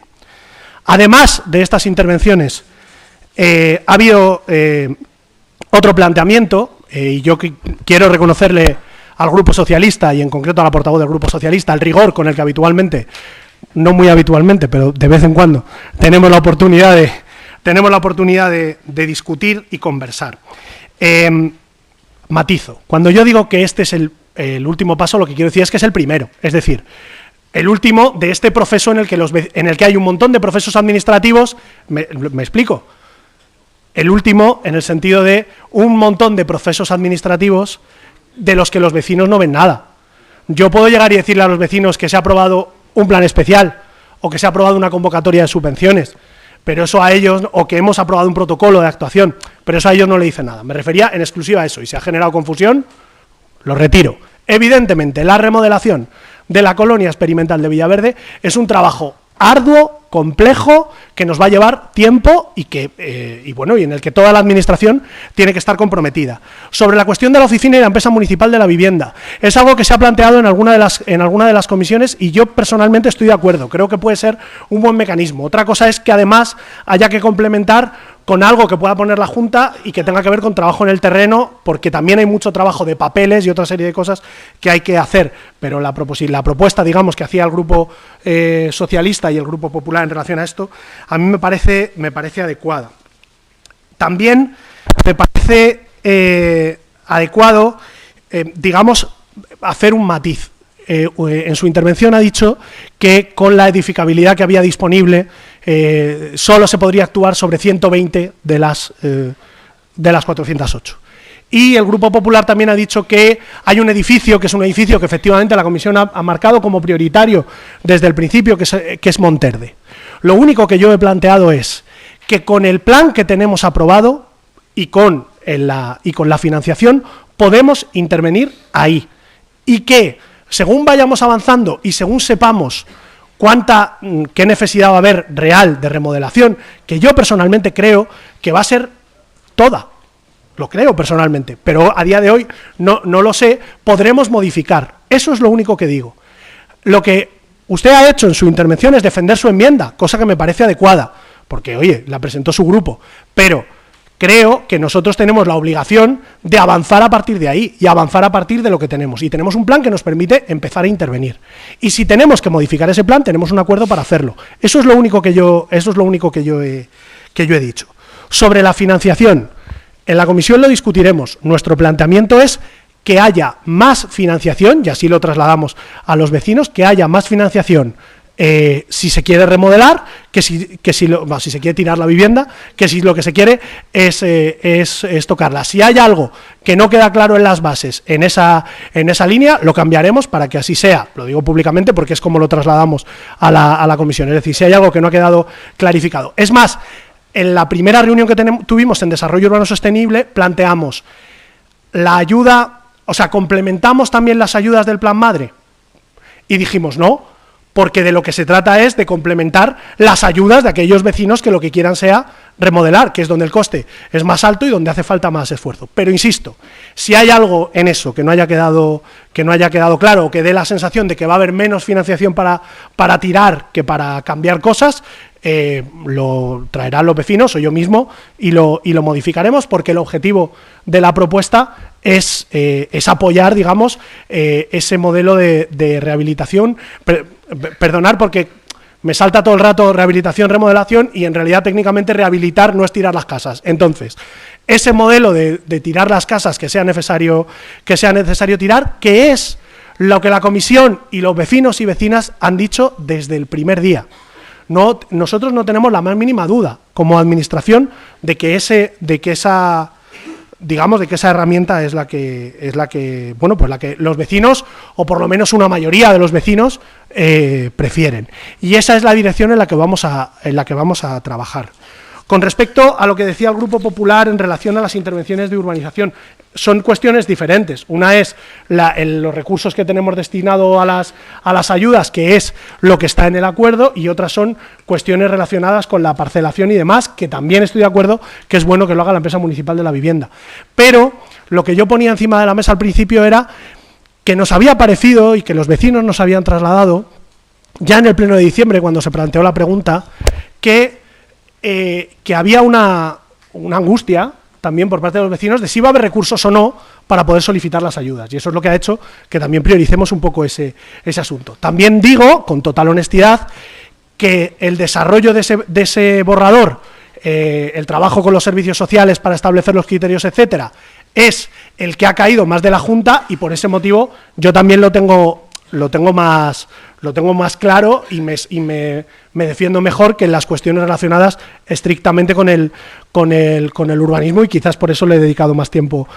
además de estas intervenciones, ha habido otro planteamiento, y yo quiero reconocerle al Grupo Socialista, y en concreto a la portavoz del Grupo Socialista, el rigor con el que habitualmente, no muy habitualmente, pero de vez en cuando, tenemos la oportunidad de discutir y conversar. Matizo, cuando yo digo que este es el último paso, lo que quiero decir es que es el primero, es decir, el último de este proceso en el que hay un montón de procesos administrativos. Me explico. El último en el sentido de un montón de procesos administrativos de los que los vecinos no ven nada. Yo puedo llegar y decirle a los vecinos que se ha aprobado un plan especial o que se ha aprobado una convocatoria de subvenciones, pero eso a ellos, o que hemos aprobado un protocolo de actuación, pero eso a ellos no le dice nada. Me refería en exclusiva a eso, y si ha generado confusión, lo retiro. Evidentemente, la remodelación de la colonia experimental de Villaverde es un trabajo arduo, complejo, que nos va a llevar tiempo y en el que toda la administración tiene que estar comprometida. Sobre la cuestión de la oficina y la empresa municipal de la vivienda, es algo que se ha planteado en alguna de las comisiones, y yo personalmente estoy de acuerdo, creo que puede ser un buen mecanismo. Otra cosa es que además haya que complementar con algo que pueda poner la Junta y que tenga que ver con trabajo en el terreno, porque también hay mucho trabajo de papeles y otra serie de cosas que hay que hacer, pero la propuesta, digamos, que hacía el Grupo Socialista y el Grupo Popular en relación a esto, a mí me parece adecuada. También me parece adecuado, digamos, hacer un matiz. En su intervención ha dicho que con la edificabilidad que había disponible solo se podría actuar sobre 120 de las 408. Y el Grupo Popular también ha dicho que hay un edificio, que es un edificio que efectivamente la Comisión ha marcado como prioritario desde el principio, que es Monterde. Lo único que yo he planteado es que con el plan que tenemos aprobado y con la financiación podemos intervenir ahí, y que según vayamos avanzando y según sepamos qué necesidad va a haber real de remodelación, que yo personalmente creo que va a ser toda, lo creo personalmente, pero a día de hoy no lo sé, podremos modificar. Eso es lo único que digo. Lo que usted ha hecho en su intervención es defender su enmienda, cosa que me parece adecuada, porque, oye, la presentó su grupo, pero creo que nosotros tenemos la obligación de avanzar a partir de ahí y avanzar a partir de lo que tenemos. Y tenemos un plan que nos permite empezar a intervenir. Y si tenemos que modificar ese plan, tenemos un acuerdo para hacerlo. Eso es lo único que yo he dicho. Sobre la financiación, en la comisión lo discutiremos. Nuestro planteamiento es que haya más financiación, y así lo trasladamos a los vecinos, que haya más financiación si se quiere remodelar, si se quiere tirar la vivienda, que si lo que se quiere es tocarla. Si hay algo que no queda claro en las bases en esa línea, lo cambiaremos para que así sea. Lo digo públicamente porque es como lo trasladamos a la comisión. Es decir, si hay algo que no ha quedado clarificado. Es más, en la primera reunión que tuvimos en Desarrollo Urbano Sostenible planteamos la ayuda, O sea, ¿complementamos también las ayudas del Plan Madre? Y dijimos no, porque de lo que se trata es de complementar las ayudas de aquellos vecinos que lo que quieran sea remodelar, que es donde el coste es más alto y donde hace falta más esfuerzo. Pero insisto, si hay algo en eso que no haya quedado claro, o que dé la sensación de que va a haber menos financiación para tirar que para cambiar cosas, lo traerán los vecinos o yo mismo y lo modificaremos, porque el objetivo de la propuesta es apoyar, digamos, ese modelo de rehabilitación. Perdonar porque me salta todo el rato rehabilitación, remodelación, y en realidad técnicamente rehabilitar no es tirar las casas. Entonces, ese modelo de tirar las casas que sea necesario tirar, que es lo que la comisión y los vecinos y vecinas han dicho desde el primer día. Nosotros no tenemos la más mínima duda como administración de que esa herramienta es la que los vecinos, o por lo menos una mayoría de los vecinos, prefieren. Y esa es la dirección en la que vamos a trabajar. Con respecto a lo que decía el Grupo Popular en relación a las intervenciones de urbanización, son cuestiones diferentes. Una es los recursos que tenemos destinados a las ayudas, que es lo que está en el acuerdo, y otras son cuestiones relacionadas con la parcelación y demás, que también estoy de acuerdo que es bueno que lo haga la empresa municipal de la vivienda. Pero lo que yo ponía encima de la mesa al principio era que nos había parecido, y que los vecinos nos habían trasladado, ya en el pleno de diciembre, cuando se planteó la pregunta, que había una angustia también por parte de los vecinos de si iba a haber recursos o no para poder solicitar las ayudas, y eso es lo que ha hecho que también prioricemos un poco ese asunto. También digo, con total honestidad, que el desarrollo de ese borrador, el trabajo con los servicios sociales para establecer los criterios, etcétera, es el que ha caído más de la Junta, y por ese motivo yo también lo tengo más claro y me defiendo mejor que en las cuestiones relacionadas estrictamente con el urbanismo, y quizás por eso le he dedicado más tiempo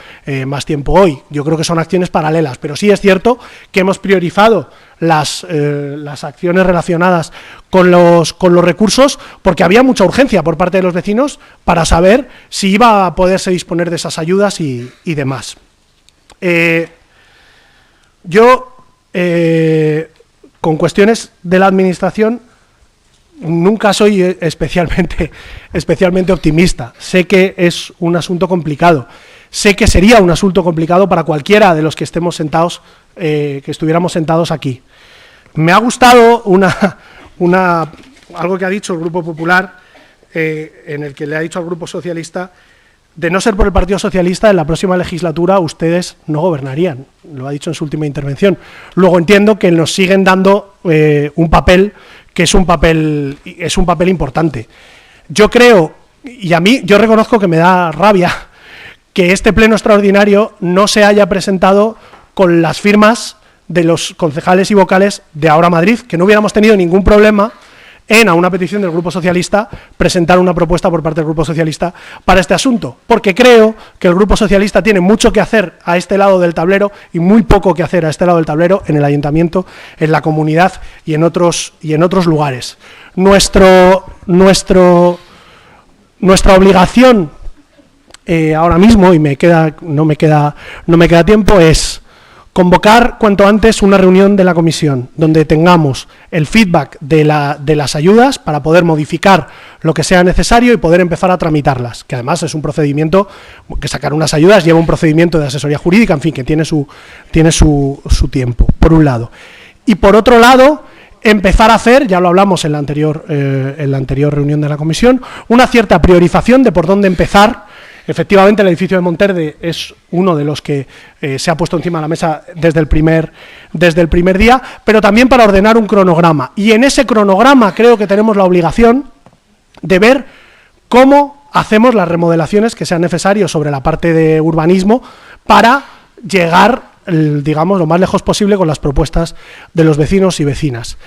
hoy. Yo creo que son acciones paralelas, pero sí es cierto que hemos priorizado las acciones relacionadas con los recursos, porque había mucha urgencia por parte de los vecinos para saber si iba a poderse disponer de esas ayudas y demás. Con cuestiones de la administración nunca soy especialmente optimista. Sé que es un asunto complicado. Sé que sería un asunto complicado para cualquiera de los que estemos sentados, que estuviéramos sentados aquí. Me ha gustado algo que ha dicho el Grupo Popular, en el que le ha dicho al Grupo Socialista: de no ser por el Partido Socialista, en la próxima legislatura ustedes no gobernarían. Lo ha dicho en su última intervención. Luego entiendo que nos siguen dando un papel que es un papel importante. Yo creo, yo reconozco que me da rabia que este pleno extraordinario no se haya presentado con las firmas de los concejales y vocales de Ahora Madrid, que no hubiéramos tenido ningún problema en, a una petición del Grupo Socialista, presentar una propuesta por parte del Grupo Socialista para este asunto, porque creo que el Grupo Socialista tiene mucho que hacer a este lado del tablero y muy poco que hacer a este lado del tablero en el Ayuntamiento, en la comunidad y en otros lugares. Nuestra obligación ahora mismo, y no me queda tiempo, es convocar cuanto antes una reunión de la comisión donde tengamos el feedback de las ayudas para poder modificar lo que sea necesario y poder empezar a tramitarlas, que además es un procedimiento, que sacar unas ayudas lleva un procedimiento de asesoría jurídica, en fin, que tiene su tiempo, por un lado. Y por otro lado, empezar a hacer, ya lo hablamos en la anterior reunión de la comisión, una cierta priorización de por dónde empezar. Efectivamente, el edificio de Monterde es uno de los que se ha puesto encima de la mesa desde el primer día, pero también para ordenar un cronograma. Y en ese cronograma creo que tenemos la obligación de ver cómo hacemos las remodelaciones que sean necesarias sobre la parte de urbanismo para llegar, digamos, lo más lejos posible con las propuestas de los vecinos y vecinas.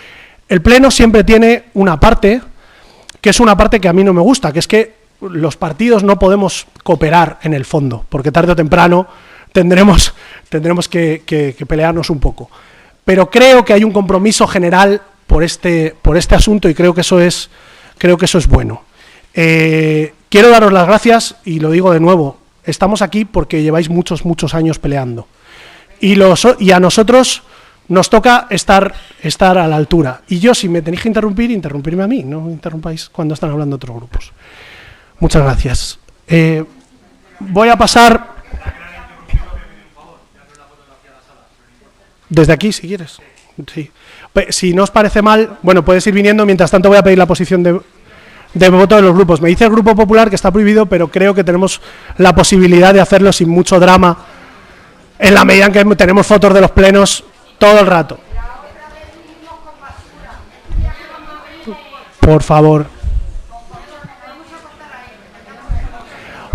El Pleno siempre tiene una parte, que es una parte que a mí no me gusta, que es que los partidos no podemos cooperar en el fondo, porque tarde o temprano tendremos que pelearnos un poco. Pero creo que hay un compromiso general por este asunto, y creo que eso es bueno. Quiero daros las gracias, y lo digo de nuevo: estamos aquí porque lleváis muchos años peleando. y a nosotros nos toca estar a la altura. Y yo, si me tenéis que interrumpir, interrumpirme a mí, no interrumpáis cuando están hablando otros grupos. Muchas gracias. Voy a pasar... Desde aquí, si quieres. Sí. Si no os parece mal, bueno, puedes ir viniendo. Mientras tanto voy a pedir la posición de voto de los grupos. Me dice el Grupo Popular que está prohibido, pero creo que tenemos la posibilidad de hacerlo sin mucho drama, en la medida en que tenemos fotos de los plenos todo el rato. Por favor.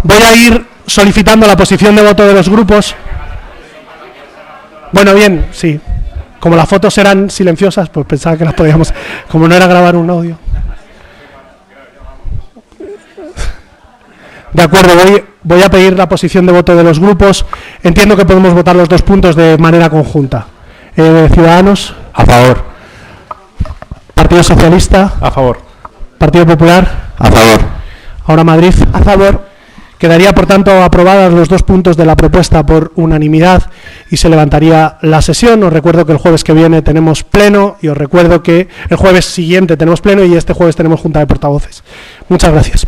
Voy a ir solicitando la posición de voto de los grupos. Bueno, bien, sí. Como las fotos eran silenciosas, pues pensaba que las podíamos... Como no era grabar un audio. De acuerdo, voy a pedir la posición de voto de los grupos. Entiendo que podemos votar los 2 puntos de manera conjunta. Ciudadanos. A favor. Partido Socialista. A favor. Partido Popular. A favor. Ahora Madrid. A favor. Quedaría, por tanto, aprobadas los 2 puntos de la propuesta por unanimidad y se levantaría la sesión. Os recuerdo que el jueves que viene tenemos pleno y os recuerdo que el jueves siguiente tenemos pleno y este jueves tenemos junta de portavoces. Muchas gracias.